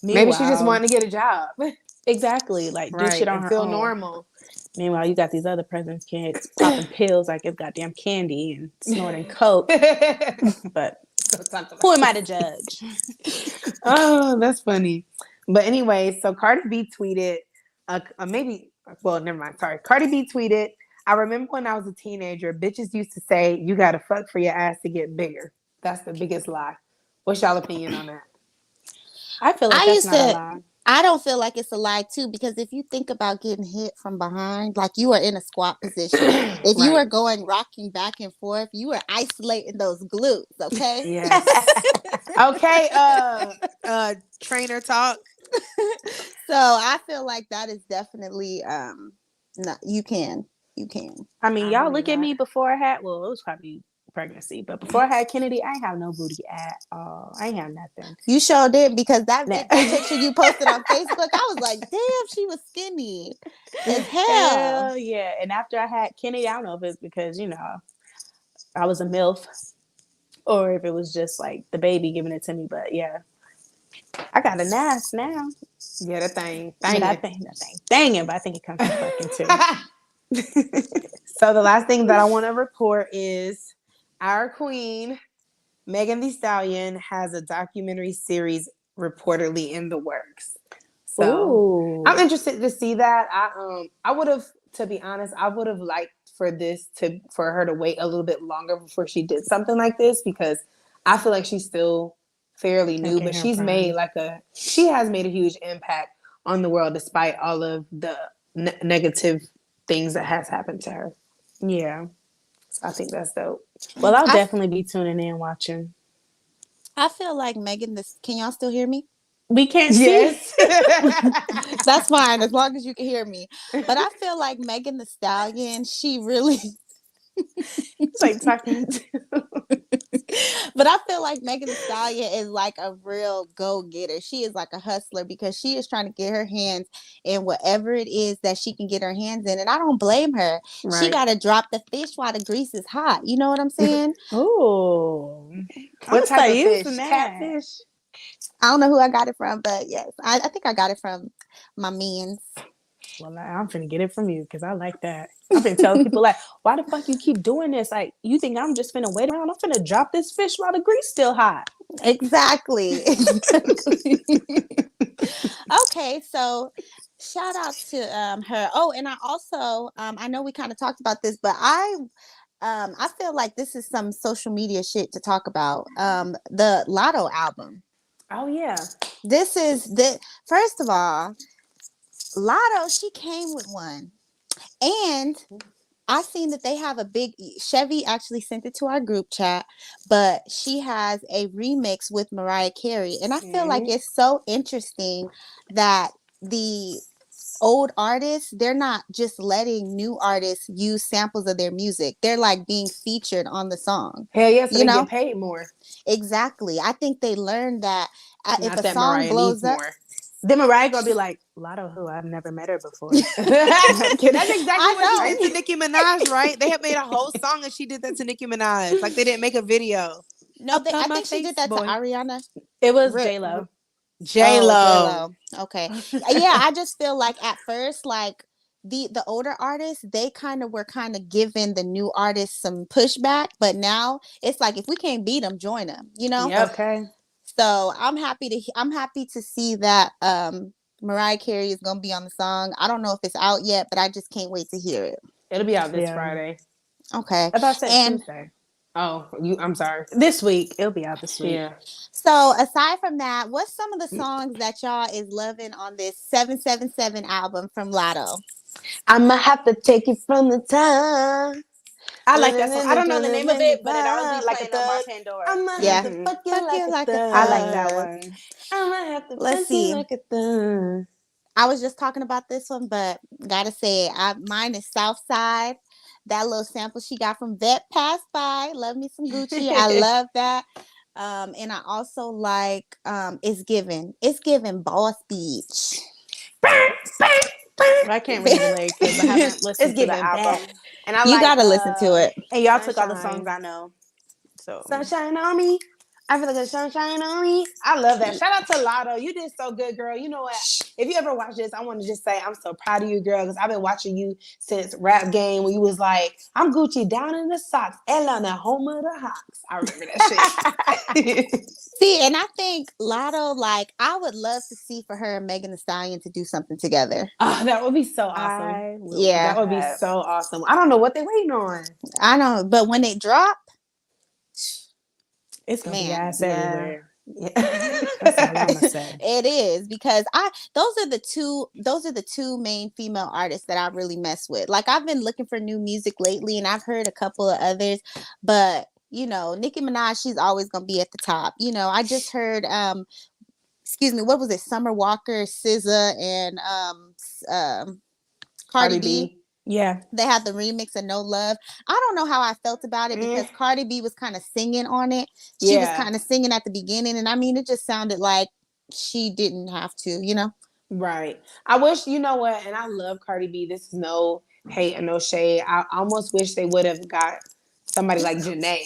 Maybe she just meanwhile, wanted to get a job. exactly, like do Right, shit on and her feel own. normal. Meanwhile, you got these other presidents kids popping pills like it's goddamn candy and snorting coke. But who am I to judge? Oh, that's funny. But anyway, so Cardi B tweeted, maybe, well, never mind. Sorry. Cardi B tweeted, "I remember when I was a teenager, bitches used to say, you got to fuck for your ass to get bigger. That's the biggest lie." What's y'all opinion on that? I feel like I that's used not a to lie. I don't feel like it's a lie too, because if you think about getting hit from behind, like you are in a squat position. If you Right. are going rocking back and forth, you are isolating those glutes, okay? Yes. Okay, trainer talk. So I feel like that is definitely no, you can. I mean, I y'all believe look at that. me before I had, well, it was probably pregnancy, but before I had Kennedy, I ain't have no booty at all. I ain't have nothing. You sure did, because Nah. that picture you posted on Facebook, I was like, damn, she was skinny as hell. Hell yeah. And after I had Kennedy, I don't know if it's because, I was a MILF or if it was just like the baby giving it to me. But yeah, I got a NAS now. Yeah, the thing. But I Thing. think that thing dang but I think it comes from fucking too. So the last thing that I want to report is our queen, Megan Thee Stallion, has a documentary series reportedly in the works. So I'm Ooh. interested to see that. I would have, to be honest, I would have liked for her to wait a little bit longer before she did something like this, because I feel like she's still fairly new, Like in but her prime. she has made a huge impact on the world despite all of the negative things that has happened to her. Yeah. So I think that's dope. Well, I'll I definitely be tuning in watching. I feel like Megan this can y'all still hear me? We can't see. Yes. That's fine as long as you can hear me. But I feel like Megan the Stallion, she really It's like talking to but I feel like Megan Thee Stallion is like a real go-getter. She is like a hustler, because she is trying to get her hands in whatever it is that she can get her hands in. And I don't blame her. She Right. got to drop the fish while the grease is hot. You know what I'm saying? Oh, I'm What gonna type start of using fish? that. Catfish? I don't know who I got it from, but yes, I think I got it from my mans. Well, I'm finna get it from you because I like that. I'm finna tell people like, why the fuck you keep doing this? Like, you think I'm just finna wait around? I'm finna drop this fish while the grease still hot. Exactly. Exactly. Okay, so shout out to her. Oh, and I also I know we kind of talked about this, but I feel like this is some social media shit to talk about. The Lotto album. Oh yeah. This is the first of all, Lotto, she came with one. And I seen that they have a big Chevy actually sent it to our group chat, but she has a remix with Mariah Carey. And I feel like Mm-hmm. it's so interesting that the old artists, they're not just letting new artists use samples of their music. They're like being featured on the song. Hell yeah, so You they know? get paid more. Exactly. I think they learned that if Not a that song Mariah blows needs up, more. Then Mariah gonna be like, Lotto who? I've never met her before. I'm kidding. That's exactly I what she did know. to Nicki Minaj, right? They had made a whole song and she did that to Nicki Minaj. Like they didn't make a video. No, Up on I my think she did face, that to boy. Ariana. It was J Lo. J Oh, J Lo. Lo. Okay. Yeah, I just feel like at first, like the older artists, they kind of giving the new artists some pushback, but now it's like if we can't beat them, join them. You know. Yep. Okay. So I'm happy to see that Mariah Carey is gonna be on the song. I don't know if it's out yet, but I just can't wait to hear it. It'll be out this Yeah. Friday. Okay. I thought I said And Tuesday. Oh, I'm sorry. This week. It'll be out this week. Yeah. so aside from that, what's some of the songs that y'all is loving on this 777 album from Lotto? I'ma have to take it from the top. I like that song. I don't know the name of it, but it always be Like a playing on my thug. Pandora. I'ma have to Yeah. Hmm. fuck you Fuck like you a like a I like thug. that thug. one. I'ma have to Let's fuck you see. like a thug. I was just talking about this one, but gotta say it. Mine is Southside. That little sample she got from Vet Pass By. Love me some Gucci. I love that. And I also like It's given Boss Beach. I can't really relate because I haven't It's listened to the giving album. back. And I You like gotta listen to it. And y'all took all the songs Sunshine. I know. So Sunshine on me. I feel like a sunshine on me. I love that. Shout out to Lotto. You did so good, girl. You know what? If you ever watch this, I want to just say I'm so proud of you, girl, because I've been watching you since Rap Game when you was like, I'm Gucci down in the socks. Ella, the home of the Hawks. I remember that shit. See, and I think Lotto, like, I would love to see for her and Megan Thee Stallion to do something together. Oh, that would be so awesome. I will Yeah, That would be so awesome. I don't know what they're waiting on. I know, but when it drop, It's gonna be man, ass yeah. everywhere. Yeah. That's all I'm gonna say. It is because those are the two main female artists that I really mess with. Like I've been looking for new music lately and I've heard a couple of others, but Nicki Minaj, she's always gonna be at the top. I just heard excuse me, what was it? Summer Walker, SZA, and Cardi Cardi B. B. Yeah. They had the remix of No Love. I don't know how I felt about it Mm, because Cardi B was kind of singing on it. She was yeah. kind of singing at the beginning, and I mean, it just sounded like she didn't have to. Right. I wish, you know what, and I love Cardi B. This is no hate and no shade. I almost wish they would have got somebody like Janae.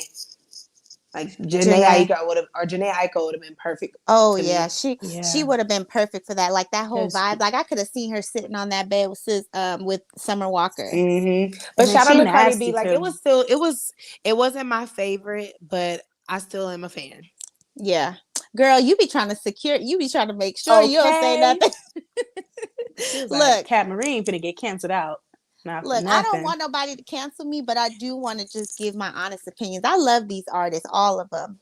Like Janae Janae. Aiko would have, or Janae Aiko would have been perfect Oh to yeah, me. she Yeah. would have been perfect for that. Like that whole Cause, vibe. Like I could have seen her sitting on that bed with Summer Walker. But And shout out she to Cardi B. nasty Like too. It wasn't my favorite, but I still am a fan. Yeah, girl, you be trying to make sure you don't say okay. nothing. She was like, Look, Cat Marine finna get canceled out. Not for I don't nothing. want nobody to cancel me, but I do want to just give my honest opinions. I love these artists, all of them,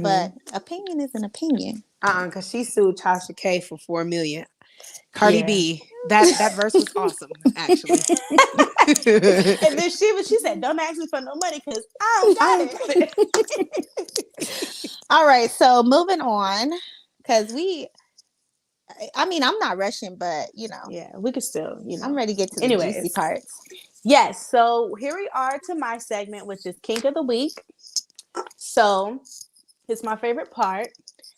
but opinion is an opinion. Because she sued Tasha K for $4 million. Cardi Yeah. B, that verse was awesome, actually. And then she said, "Don't ask me for no money because I don't I got don't got it." All right, so moving on, because I mean, I'm not rushing, but Yeah, we could still, I'm ready to get to the juicy Anyways, parts. yes. So here we are to my segment, which is Kink of the Week. So it's my favorite part.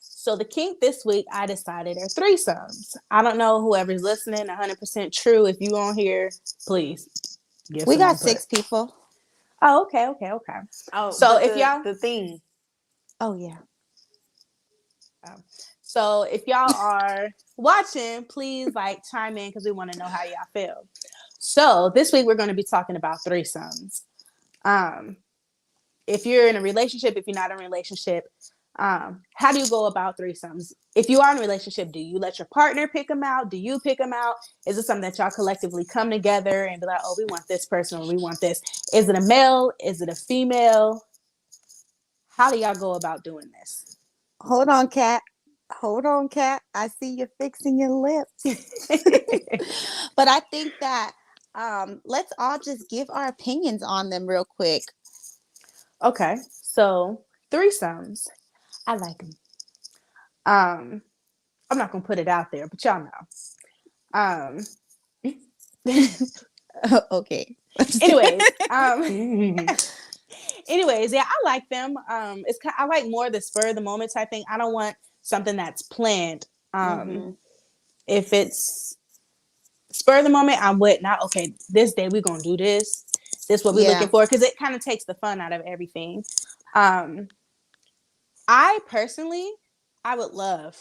So the kink this week, I decided are threesomes. I don't know whoever's listening, 100% true. If you on here, please give We some got input. 6 people. Oh, okay. Oh, So but if y'all, the thing. Oh yeah. so if y'all are watching, please chime in because we want to know how y'all feel. So this week we're going to be talking about threesomes. If you're in a relationship, if you're not in a relationship, how do you go about threesomes? If you are in a relationship, do you let your partner pick them out? Do you pick them out? Is it something that y'all collectively come together and be like, oh, we want this person or we want this? Is it a male? Is it a female? How do y'all go about doing this? Hold on, Kat. Hold on, Kat. I see you fixing your lips. But I think that let's all just give our opinions on them real quick. Okay, so threesomes, I like them. I'm not gonna put it out there, but y'all know. Okay. Anyways, yeah, I like them. I like more the spur of the moment type thing. I don't want something that's planned. If it's spur of the moment, I'm with not okay. This day we're gonna do this. This is what we're looking for because it kind of takes the fun out of everything. I personally, I would love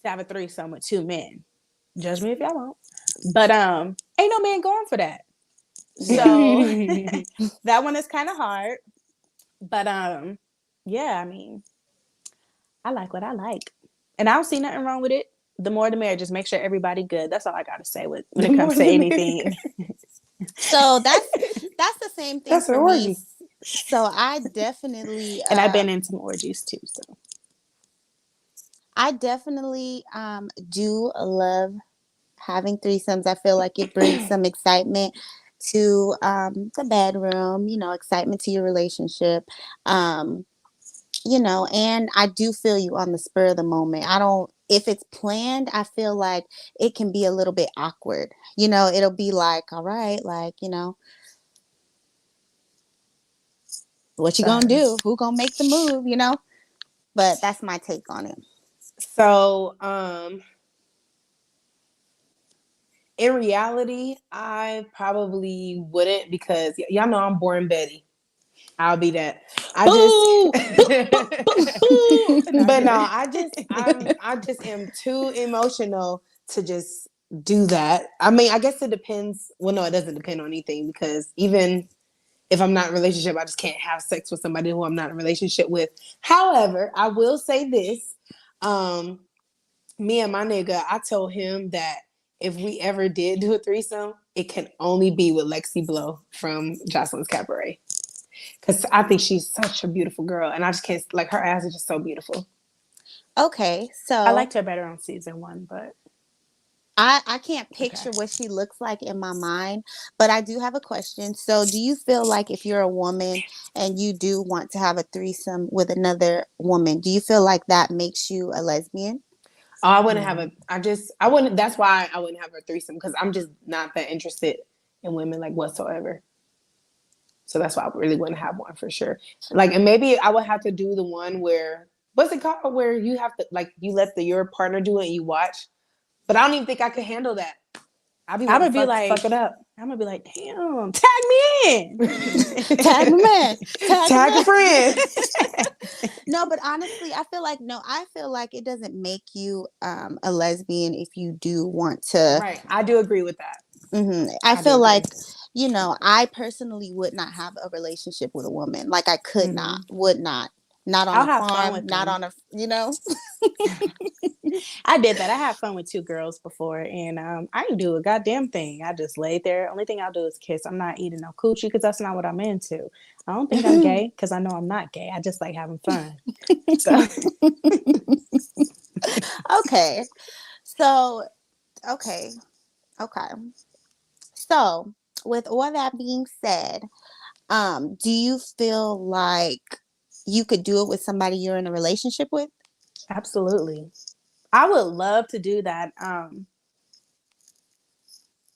to have a threesome with 2 men. Judge me if y'all won't, but ain't no man going for that. So that one is kind of hard. But yeah, I mean, I like what I like, and I don't see nothing wrong with it. The more the merrier. Just make sure everybody good. That's all I gotta say when it comes to anything. So that's the same thing That's an for me. orgy. So I definitely And I've been in some orgies too. So I definitely do love having threesomes. I feel like it brings some excitement to the bedroom, excitement to your relationship. And I do feel you on the spur of the moment. I don't, if it's planned, I feel like it can be a little bit awkward. It'll be like, all right, what you gonna do? Who gonna make the move? But that's my take on it. So, in reality, I probably wouldn't because y'all know I'm born Betty. I'll be that. I boo, just, no, but no, I just am too emotional to just do that. I mean, I guess it depends. Well, no, it doesn't depend on anything because even if I'm not in a relationship, I just can't have sex with somebody who I'm not in a relationship with. However, I will say this. Me and my nigga, I told him that if we ever did do a threesome, it can only be with Lexi Blow from Jocelyn's Cabaret. Because I think she's such a beautiful girl. And I just can't, like, her ass is just so beautiful. Okay, I so liked her better on season 1, but I can't okay. picture what she looks like in my mind, but I do have a question. So, do you feel like if you're a woman and you do want to have a threesome with another woman, do you feel like that makes you a lesbian? Oh, I wouldn't have No. a. I wouldn't. That's why I wouldn't have a threesome because I'm just not that interested in women like whatsoever. So that's why I really wouldn't have one for sure. Like, and maybe I would have to do the one where what's it called? Where you have to like you let your partner do it and you watch. But I don't even think I could handle that. I'd be I'm want gonna to be fuck like, it up. I'm gonna be like, damn, tag me in. Tag the man. Tag the Tag a man. friend. No, but honestly, I feel like no, I feel like it doesn't make you a lesbian if you do want to. Right. I do agree with that. I I do feel agree. like, I personally would not have a relationship with a woman. Like I could not, Hmm. would not. Not on I'll a have fun farm, with not them. on a. I did that. I had fun with 2 girls before, and I didn't do a goddamn thing. I just laid there. Only thing I'll do is kiss. I'm not eating no coochie because that's not what I'm into. I don't think I'm gay because I know I'm not gay. I just like having fun. So Okay. So, okay. Okay. So, with all that being said, do you feel like you could do it with somebody you're in a relationship with? absolutely, I would love to do that.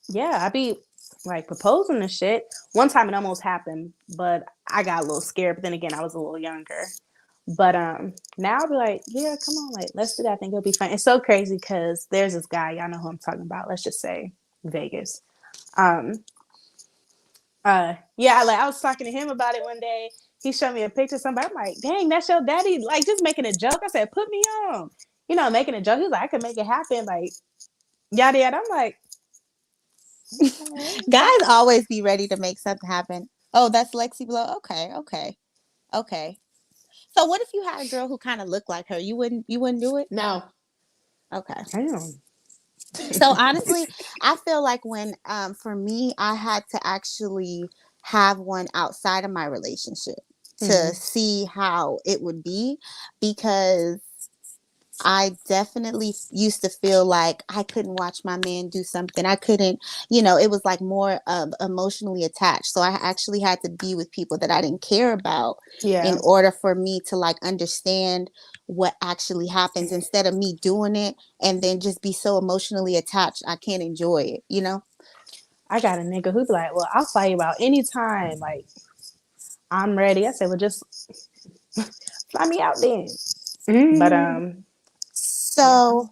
Yeah, I'd be like proposing and shit. One time it almost happened, but I got a little scared. But then again, I was a little younger. But now I'll be like, yeah, come on, like let's do that. I think it'll be fun. It's so crazy because there's this guy, y'all know who I'm talking about. Let's just say Vegas. Um, yeah, like I was talking to him about it one day. He showed me a picture of somebody. I'm like, dang, that's your daddy, like just making a joke. I said, put me on. Making a joke. He was like, I could make it happen, like yada yada. I'm like, okay, Guys okay. always be ready to make something happen. Oh, that's Lexi Blow. Okay, okay, okay. So what if you had a girl who kind of looked like her? You wouldn't do it? No. Okay. Damn. So honestly, I feel like when for me, I had to actually have one outside of my relationship to Mm-hmm. see how it would be, because I definitely used to feel like I couldn't watch my man do something. I couldn't, it was like more emotionally attached. So I actually had to be with people that I didn't care about in Yeah, order for me to like understand what actually happens, instead of me doing it and then just be so emotionally attached I can't enjoy it. I got a nigga who'd be like, well, I'll fight you out anytime. Like I'm ready. I said, well, just fly me out then. But Mm. yeah, So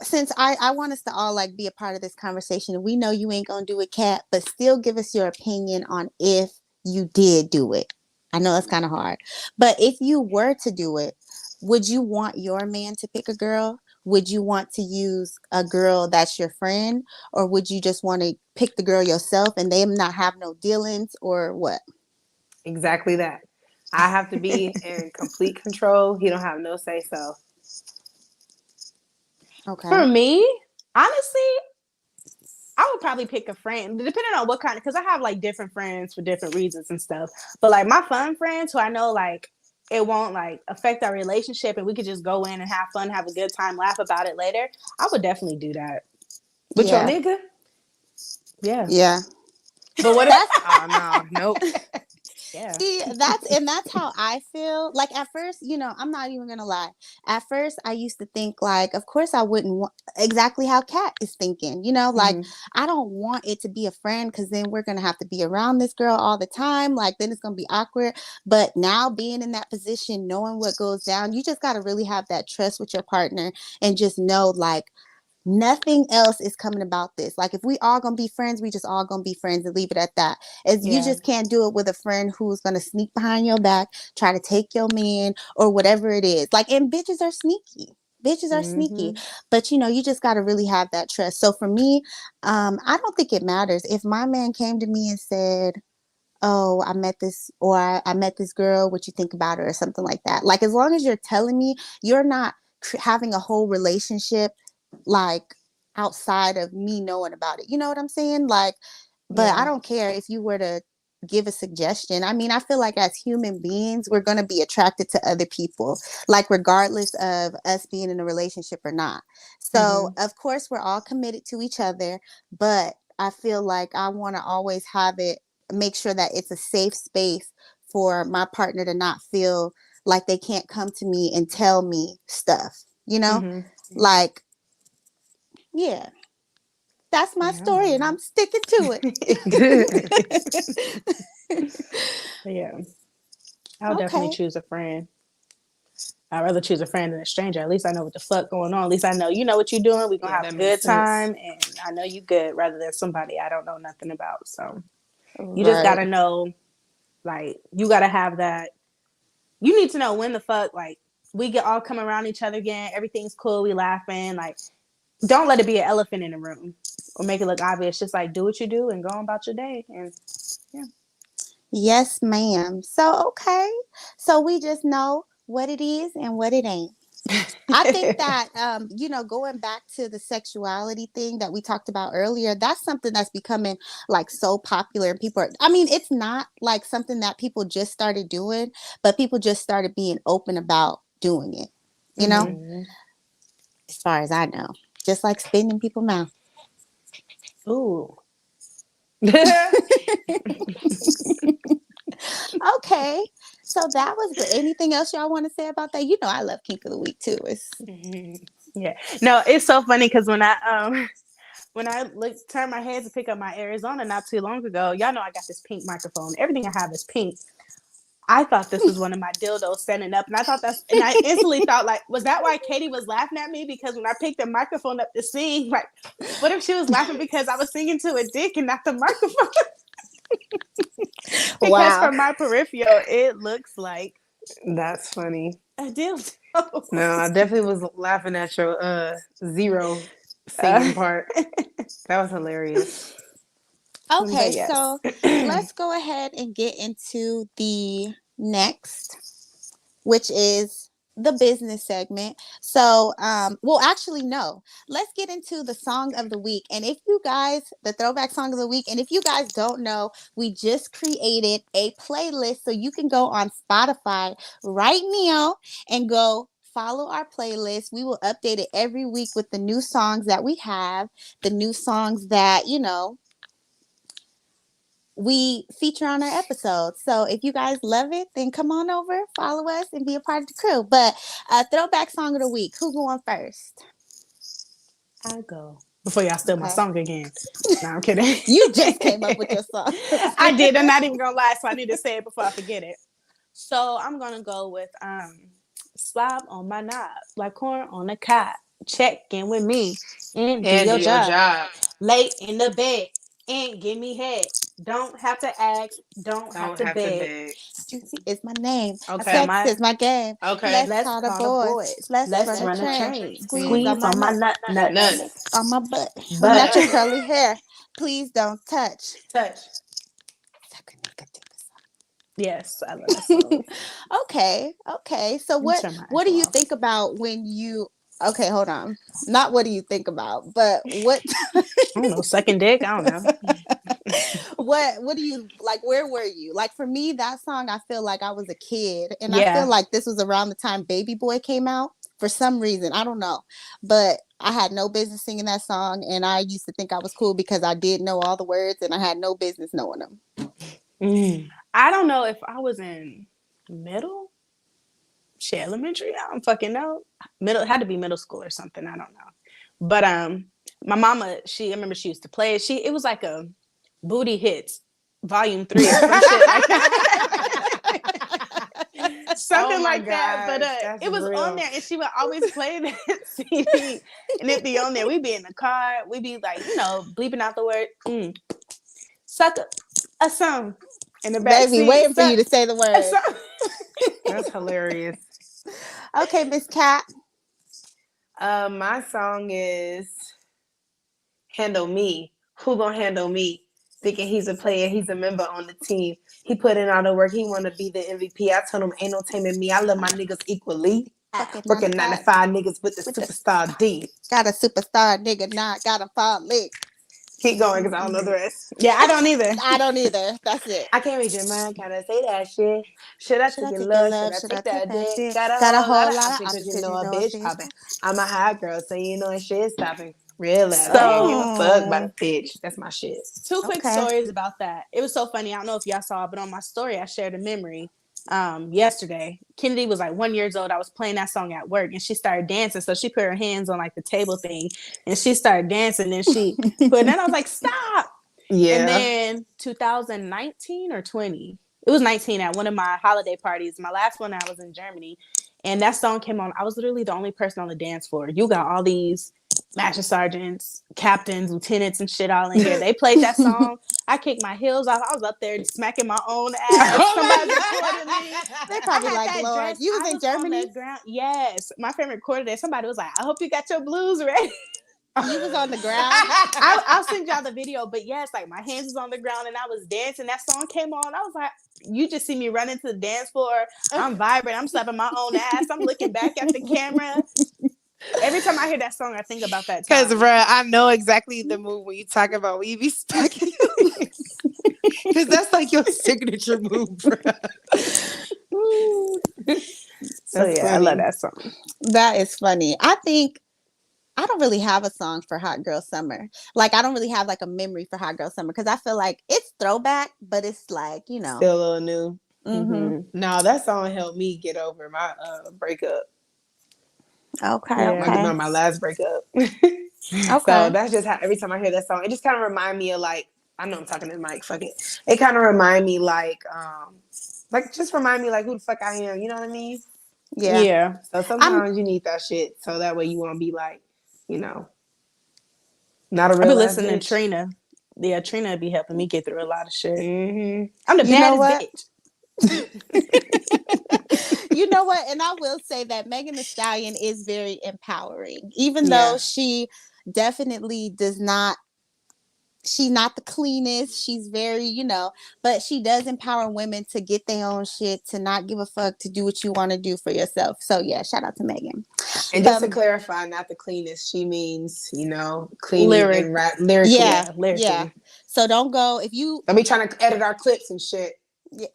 since I want us to all like be a part of this conversation, we know you ain't gonna do it, Kat, but still give us your opinion on if you did do it. I know it's kind of hard, but if you were to do it, would you want your man to pick a girl? Would you want to use a girl that's your friend, or would you just want to pick the girl yourself and they not have no dealings, or what? Exactly that. I have to be in complete control. He don't have no say so. Okay. for me, honestly, I would probably pick a friend, depending on what kind of, because I have like different friends for different reasons and stuff. But like my fun friends who I know like it won't like affect our relationship and we could just go in and have fun, have a good time, laugh about it later. I would definitely do that. With your Yeah. nigga? Yeah. Yeah. But what if That's oh no, nope. Yeah. See, that's how I feel. Like at first, I'm not even gonna lie. At first, I used to think like, of course, I wouldn't want exactly how Kat is thinking. Like Mm-hmm. I don't want it to be a friend because then we're gonna have to be around this girl all the time. Like then it's gonna be awkward. But now being in that position, knowing what goes down, you just gotta really have that trust with your partner and just know like nothing else is coming about this. Like if we all gonna be friends, we just all gonna be friends and leave it at that. As you Yeah. just can't do it with a friend who's gonna sneak behind your back, try to take your man or whatever it is. Like, and bitches are sneaky. Bitches are sneaky. Mm-hmm. But you just gotta really have that trust. So for me, I don't think it matters. If my man came to me and said, oh, I met this, or I met this girl, what you think about her, or something like that. Like, as long as you're telling me, you're not having a whole relationship, like, outside of me knowing about it. You know what I'm saying? Like, but I Yeah. don't care if you were to. give a suggestion. I mean, I feel like as human beings, we're going to be attracted to other people, like regardless of us being in a relationship or not. So, of course, we're all committed to each other, but I feel like I want to always have it, make sure that it's a safe space for my partner to not feel like they can't come to me and tell me stuff, you know? Like, yeah, that's my story and I'm sticking to it. Yeah. I'll definitely Okay. choose a friend. I'd rather choose a friend than a stranger. At least I know what the fuck going on. At least I know you know what you're doing. We're gonna have that a makes good sense. time, and I know you good. Rather than somebody I don't know nothing about. So you just Right. gotta know, like, you gotta have that. You need to know when the fuck, like, we get all come around each other again. Everything's cool. We laughing. Like, don't let it be an elephant in the room or make it look obvious. Just like do what you do and go on about your day. And yeah. Yes, ma'am. So, okay. So we just know what it is and what it ain't. I think that, going back to the sexuality thing that we talked about earlier, that's something that's becoming like so popular. And people I mean, it's not like something that people just started doing, but people just started being open about doing it, as far as I know, just like spitting in people's mouth. Ooh. Okay. So that was great. Anything else y'all want to say about that? You know, I love Kink of the Week too. It's Yeah. No, it's so funny because when I turn my head to pick up my Arizona not too long ago, y'all know I got this pink microphone. Everything I have is pink. I thought this was one of my dildos standing up, and I instantly thought, like, was that why Katie was laughing at me? Because when I picked the microphone up to sing, like, what if she was laughing because I was singing to a dick and not the microphone? Because wow. from my peripheral, it looks like That's funny. a dildo. No, I definitely was laughing at your zero singing part. That was hilarious. Okay, But yes. so let's go ahead and get into the next, which is the business segment. So, well, actually, no. Let's get into the song of the week. And if you guys, the throwback song of the week, and if you guys don't know, we just created a playlist so you can go on Spotify right now and go follow our playlist. We will update it every week with the new songs that we have, the new songs that, we feature on our episodes. So if you guys love it, then come on over, follow us, and be a part of the crew. But throwback song of the week. Who going first? I go. Before y'all steal my Okay. song again. No, I'm kidding. You just came up with your song. I did. I'm not even gonna lie, so I need to say it before I forget it. So I'm gonna go with slob on my knob, like corn on a cob. Check in with me and do And do your your job. job. Late in the bed and give me head. Don't have to ask, don't have Don't to have to beg. beg. Juicy is my name. Okay. Sex is my game. Okay. Let's Let's call the call the boys. boys. Let's Let's run a run a train. train. Squeeze on Squeeze my on my nuts. nuts. Nuts. On my butt. Not your But curly hair. Please don't touch. touch. Yes, I love that song. Okay. Okay. So Let me what turn my what do echo you off. think about when you okay, hold on. Not what do you think about, but what I don't know, sucking dick. I don't know. what do you like, where were you? Like for me, that song, I feel like I was a kid and I feel Yeah. like this was around the time Baby Boy came out for some reason. I don't know. But I had no business singing that song and I used to think I was cool because I did know all the words and I had no business knowing them. I don't know if I was in middle, shit, elementary. I don't fucking know. Middle had to be middle school or something. I don't know. But my mama, I remember she used to play it. It was like a Booty Hits Volume 3 or some shit like that. Oh Something my like that. But gosh, that's it was on real. there, and she would always play that CD, and it'd be on there. We'd be in the car, we'd be like, bleeping out the word, suck a song in the back Baby, seat, waiting for suck you to say the a word. song. That's hilarious. Okay, Miss Cat. My song is Handle Me. Who gonna handle me? Thinking he's a player, he's a member on the team. He put in all the work, he wanna be the MVP. I told him ain't no taming me. I love my niggas equally. Fucking Working 9 to 5 niggas with the with the superstar D. got a superstar nigga, not got a fall lick. Keep going because I don't know the rest. Yeah, I don't either. I don't either. That's it. I can't read your mind. Can I say that shit? Should I Should take I your take your love? Should love? I Should I take take that that dick? dick? Got a Got a whole lot whole of lot of options because options you because know you a know a bitch bitch. popping. I'm a hot girl, so you know shit stopping. Real ass. I don't give a So fuck about Oh, a bitch. That's my shit. Two quick okay. stories about that. It was so funny. I don't know if y'all saw it, but on my story, I shared a memory yesterday. Kennedy was like 1 year old. I was playing that song at work and she started dancing. So she put her hands on like the table thing and she started dancing and she put it, and I was like, stop. Yeah. And then 2019 or 20, it was 19 at one of my holiday parties. My last one, I was in Germany, and that song came on. I was literally the only person on the dance floor. You got all these master sergeants, captains, lieutenants, and shit all in here. They played that song. I kicked my heels off. I was up there smacking my own ass. oh my Somebody recorded me. They I probably had like, that Lord, dress. you I was in was on Germany? the ground. Yes. My friend recorded it. Somebody was like, I hope you got your blues ready. You was on the ground? I'll send y'all the video, but yes, like my hands was on the ground and I was dancing. That song came on. I was like, you just see me running to the dance floor. I'm vibrant. I'm slapping my own ass. I'm looking back at the camera. Every time I hear that song, I think about that because time. bruh, I know exactly the move when you talk about when you be smacking. Because that's like your signature move, bruh. So yeah, funny. I love that song. That is funny. I think I don't really have a song for Hot Girl Summer. Like, I don't really have like a memory for Hot Girl Summer because I feel like it's throwback, but it's like, you know, still a little new. Mm-hmm. No, that song helped me get over my breakup. Okay, Yeah. okay. My last breakup. Okay. So that's just how every time I hear that song, it just kind of remind me of like, I know I'm talking to the mic, fuck it. It kind of remind me like just remind me like who the fuck I am. You know what I mean? Yeah. Yeah. So sometimes you need that shit so that way you won't be like, you know, not a real. I've been listening to Trina. Yeah, Trina be helping me get through a lot of shit. Mm-hmm. I'm the baddest bitch. You know what? And I will say that Megan Thee Stallion is very empowering, even though she definitely does not. She's not the cleanest. She's very, you know, but she does empower women to get their own shit, to not give a fuck, to do what you want to do for yourself. So yeah, shout out to Megan. And just to clarify, not the cleanest. She means, you know, clean and lyrically. Yeah, lyrically. Yeah. So don't go if you. Don't be trying to edit our clips and shit. Yeah.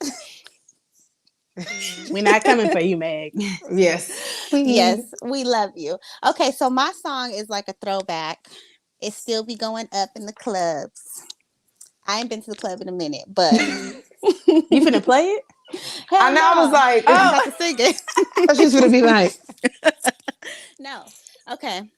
We're not coming for you, Meg. Yes. Yes, we love you. Okay, so my song is like a throwback. It still be going up in the clubs. I ain't been to the club in a minute, but you finna play it? I know. I was like, I'm about to sing it. I was just gonna be like, no. Okay.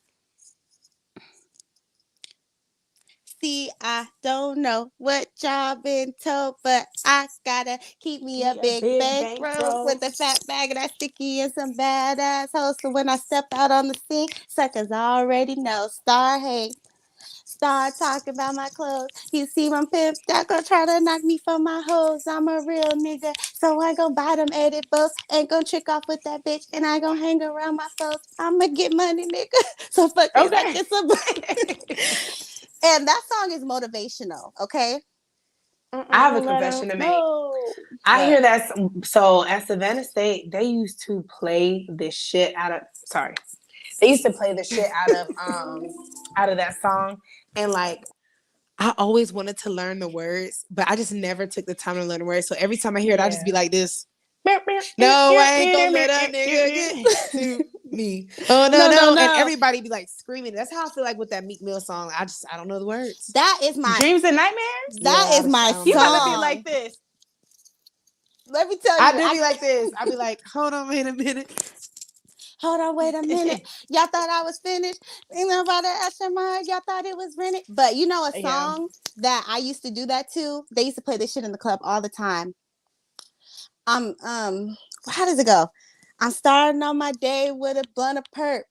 See, I don't know what y'all been told, but I gotta keep me a big bankroll with a fat bag of that sticky and some badass hoes. So when I step out on the scene, suckers already know. Star hate. Start talking about my clothes. You see my pimp, that girl try to knock me from my hoes. I'm a real nigga, so I gon' buy them edibles. Ain't gon' trick off with that bitch, and I gon' hang around my foes. I'ma get money, nigga. So fuck it, like it's a. And that song is motivational, okay? I have a confession to make. I hear that. So at Savannah State, they used to play the shit out of. Sorry, they used to play the shit out of that song, and like I always wanted to learn the words, but I just never took the time to learn the words. So every time I hear it, I just be like this. No, I ain't gonna let a nigga get to me. Oh no. And everybody be like screaming. That's how I feel like with that Meek Mill song. I don't know the words. That is my Dreams and Nightmares. That is my song. You gotta be like this. Let me tell you, I do be like this. I be like, hold on, wait a minute. Hold on, wait a minute. Y'all thought I was finished. Ain't nobody asking mine. Y'all thought it was rented. But you know a song that I used to do that too? They used to play this shit in the club all the time. How does it go? I'm starting on my day with a blunt of perp.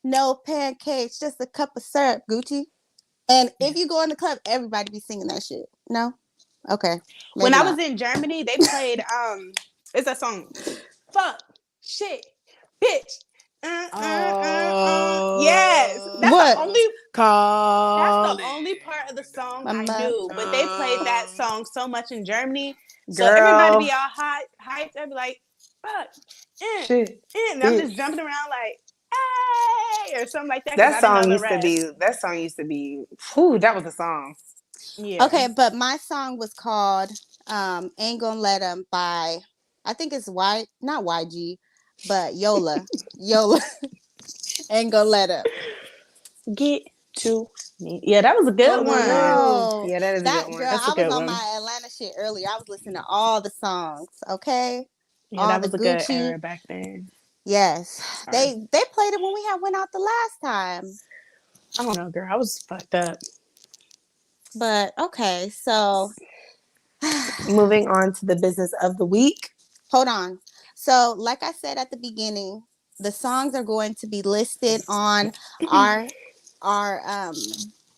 No pancakes, just a cup of syrup, Gucci. And if you go in the club, everybody be singing that shit. No? Okay. When I was in Germany, they played it's a song. Fuck, shit, bitch. Yes. That's the only part of the song I knew. But they played that song so much in Germany. So everybody be all hyped. I'd be like, fuck. And I'm just jumping around like, hey, or something like that, because I didn't know the rest. That song used to be, whew, that was a song. Yeah. Okay, but my song was called Ain't Gonna Let 'Em by, I think it's not YG, but Yola. Yola. Ain't Gonna Let 'Em. Get to me. Yeah, that was a good one. Yo, Yeah, that is a good that girl, one. That's a I was good on one. my Atlanta shit earlier. I was listening to all the songs, okay? Yeah, All that the was a good Gucci. era back then. Yes. Sorry. They played it when we had went out the last time. I don't know, girl. I was fucked up. But okay, so Moving on to the business of the week. hold on. So, like I said at the beginning, the songs are going to be listed on our our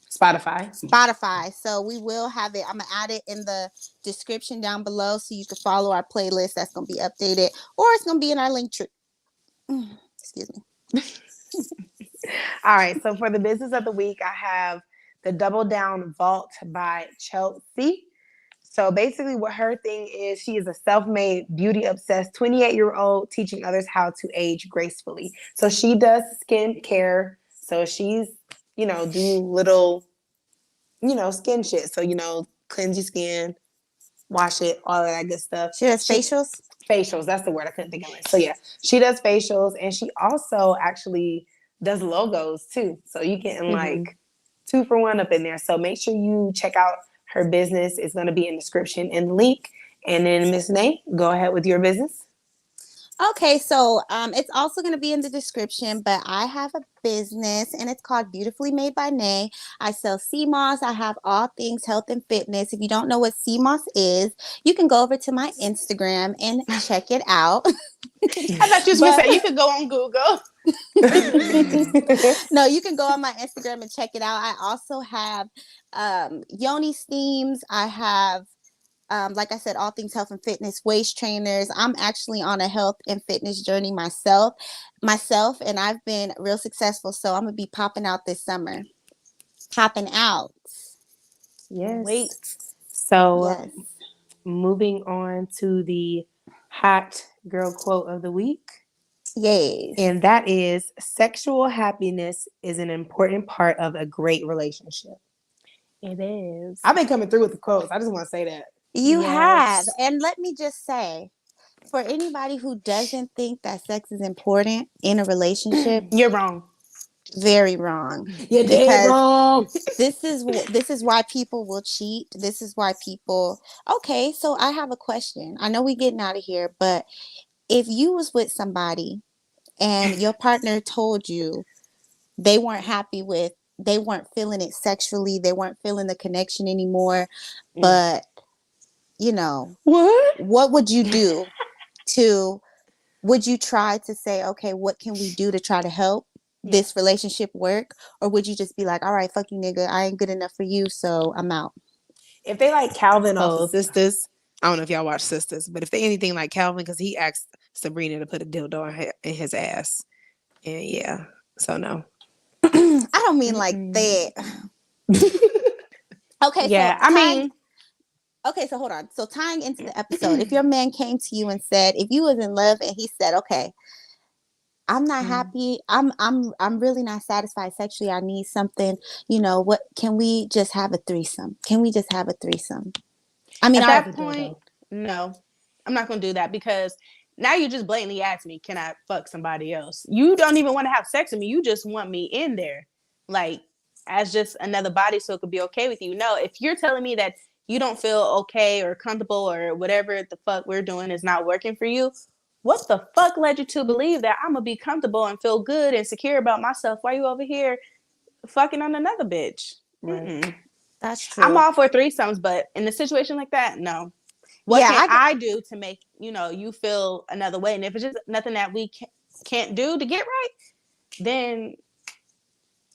Spotify. Spotify. So we will have it. I'm gonna add it in the description down below so you can follow our playlist that's gonna be updated, or it's gonna be in our link tree. Excuse me. All right. So for the business of the week, I have the Double Down Vault by Chelsea. So basically, what her thing is, she is a self-made, beauty-obsessed 28-year-old teaching others how to age gracefully. So she does skin care. So she's, do little, skin shit. So, cleanse your skin, wash it, all of that good stuff. She does facials. Facials, that's the word I couldn't think of it. So yeah, she does facials, and she also actually does logos too. So you getting like 2 for 1 up in there. So make sure you check out her business. It's going to be in the description and the link. And then Miss Nay, go ahead with your business. Okay, so it's also going to be in the description, but I have a business and it's called Beautifully Made by Nay. I sell sea moss. I have all things health and fitness. If you don't know what sea moss is, you can go over to my Instagram and check it out. I thought you was gonna But say you could go on Google. no, you can go on my Instagram and check it out. I also have yoni steams. I have like I said, all things health and fitness, waist trainers. I'm actually on a health and fitness journey myself, and I've been real successful. So I'm gonna be popping out this summer. Popping out. Yes. Wait. So Yes. moving on to the hot girl quote of the week. Yes. And that is, sexual happiness is an important part of a great relationship. It is. I've been coming through with the quotes. I just want to say that. You have. Yes. And let me just say, for anybody who doesn't think that sex is important in a relationship, You're wrong. very wrong. You're dead Because wrong. this is why people will cheat. This is why people. Okay, so I have a question. I know we getting out of here, but if you was with somebody and your partner told you they weren't feeling it sexually, they weren't feeling the connection anymore, but What? what would you do to would you try to say, okay, what can we do to try to help this relationship work? Or would you just be like, all right, fuck you, nigga, I ain't good enough for you, so I'm out? If they like Calvin off of Both. Sisters, I don't know if y'all watch Sisters, but if they anything like Calvin, because he asked Sabrina to put a dildo in his ass. And yeah, so no. I don't mean like that. Okay, so Yeah, I tying mean, okay, so hold on. So tying into the episode, if your man came to you and said, if you was in love and he said, okay, I'm not happy. I'm really not satisfied sexually. I need something. What can we just have a threesome? Can we just have a threesome? I mean, at our that point, no, I'm not gonna do that, because now you just blatantly ask me, can I fuck somebody else? You don't even want to have sex with me. You just want me in there, like, as just another body, so it could be okay with you. No, if you're telling me that you don't feel okay or comfortable or whatever the fuck we're doing is not working for you, what the fuck led you to believe that I'm gonna be comfortable and feel good and secure about myself while you over here fucking on another bitch? Right. That's I'm true. all for threesomes, but in a situation like that, no. What Yeah, can I do to make you feel another way? And if it's just nothing that we can't do to get right, then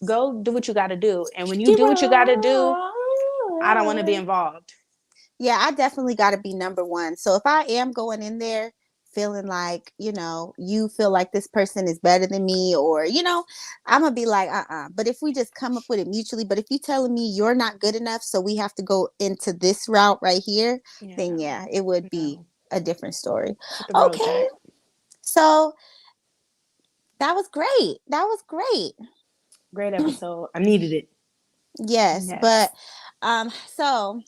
go do what you got to do. And when you do what you got to do, I don't want to be involved. yeah, I definitely got to be number one. So if I am going in there feeling like, you feel like this person is better than me, or, I'm going to be like, But if we just come up with it mutually, but if you telling me you're not good enough, so we have to go into this route right here, then yeah, it would be No. a different story. Hit the road, Okay. Jack. So That was great. That was great. Great episode. I needed it. Yes, but Yes. so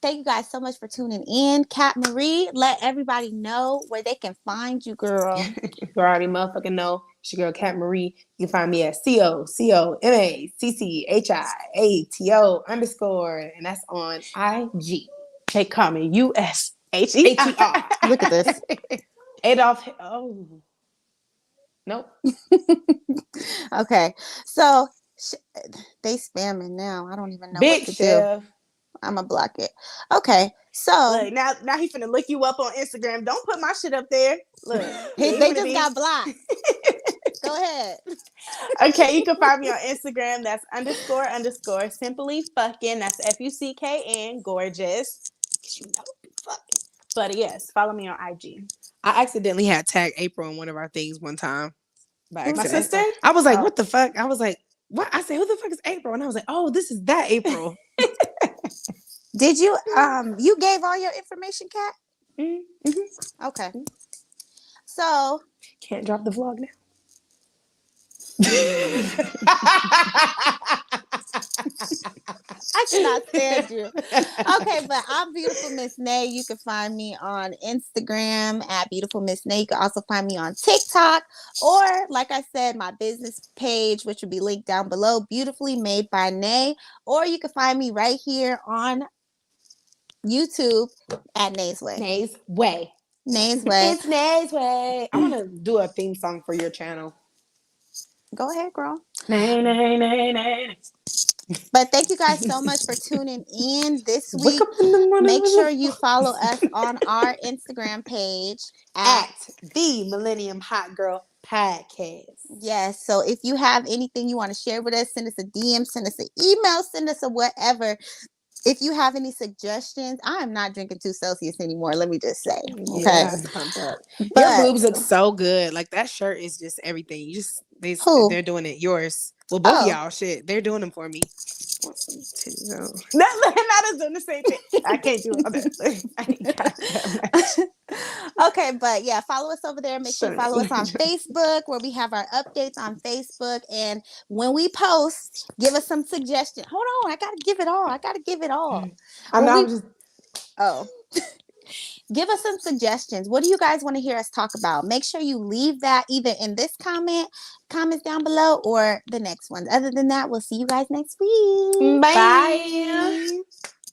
thank you guys so much for tuning in. Cat Marie, let everybody know where they can find you, girl. You already motherfucking know. It's your girl Cat Marie. You can find me at COCOMACCHIATO _ and that's on IG. Hey, call me USHER. Look at this. Adolf. Oh, nope. Okay, so they spamming now. I don't even know what Big to do. Chef. I'm gonna block it. Okay, so Look, now he finna look you up on Instagram. Don't put my shit up there. Look, they just got blocked. Go ahead. Okay, you can find me on Instagram. That's __ simply fucking. That's FUCKN gorgeous. You know, fucking. But yes, follow me on IG. I accidentally had tagged April in one of our things one time by Who's My accident. sister. I was like, Oh. what the fuck? I was like, what? I said, who the fuck is April? And I was like, oh, this is that April. Did you you gave all your information, Kat? Mm-hmm. Okay. So Can't drop the vlog now. I cannot stand you. Okay, but I'm Beautiful Miss Nay. You can find me on Instagram at Beautiful Miss Nay. You can also find me on TikTok, or like I said, my business page, which will be linked down below, Beautifully Made by Nay. Or you can find me right here on YouTube at Nay's Way. Nay's Way. Nay's Way. It's Nay's Way. I want to do a theme song for your channel. Go ahead, girl. Nay, nay, nay, nay. But thank you guys so much for tuning in this week. Wake up in the morning. Make sure you follow us on our Instagram page at the Millennium Hot Girl Podcast. Yes. So if you have anything you want to share with us, send us a DM, send us an email, send us a whatever. If you have any suggestions, I am not drinking 2 Celsius anymore. Let me just say. Okay. Yeah, I pumped up. Your boobs look so good. Like that shirt is just everything. You just they're doing it. Yours. Well, both of y'all. Shit, they're doing them for me. Not us doing the same thing. I can't do all that. Okay, but yeah, follow us over there. Make sure you follow us on Facebook, where we have our updates on Facebook. And when we post, give us some suggestions. Hold on, I gotta give it all. Give us some suggestions. What do you guys want to hear us talk about? Make sure you leave that either in this comments down below, or the next ones. Other than that, we'll see you guys next week. Bye.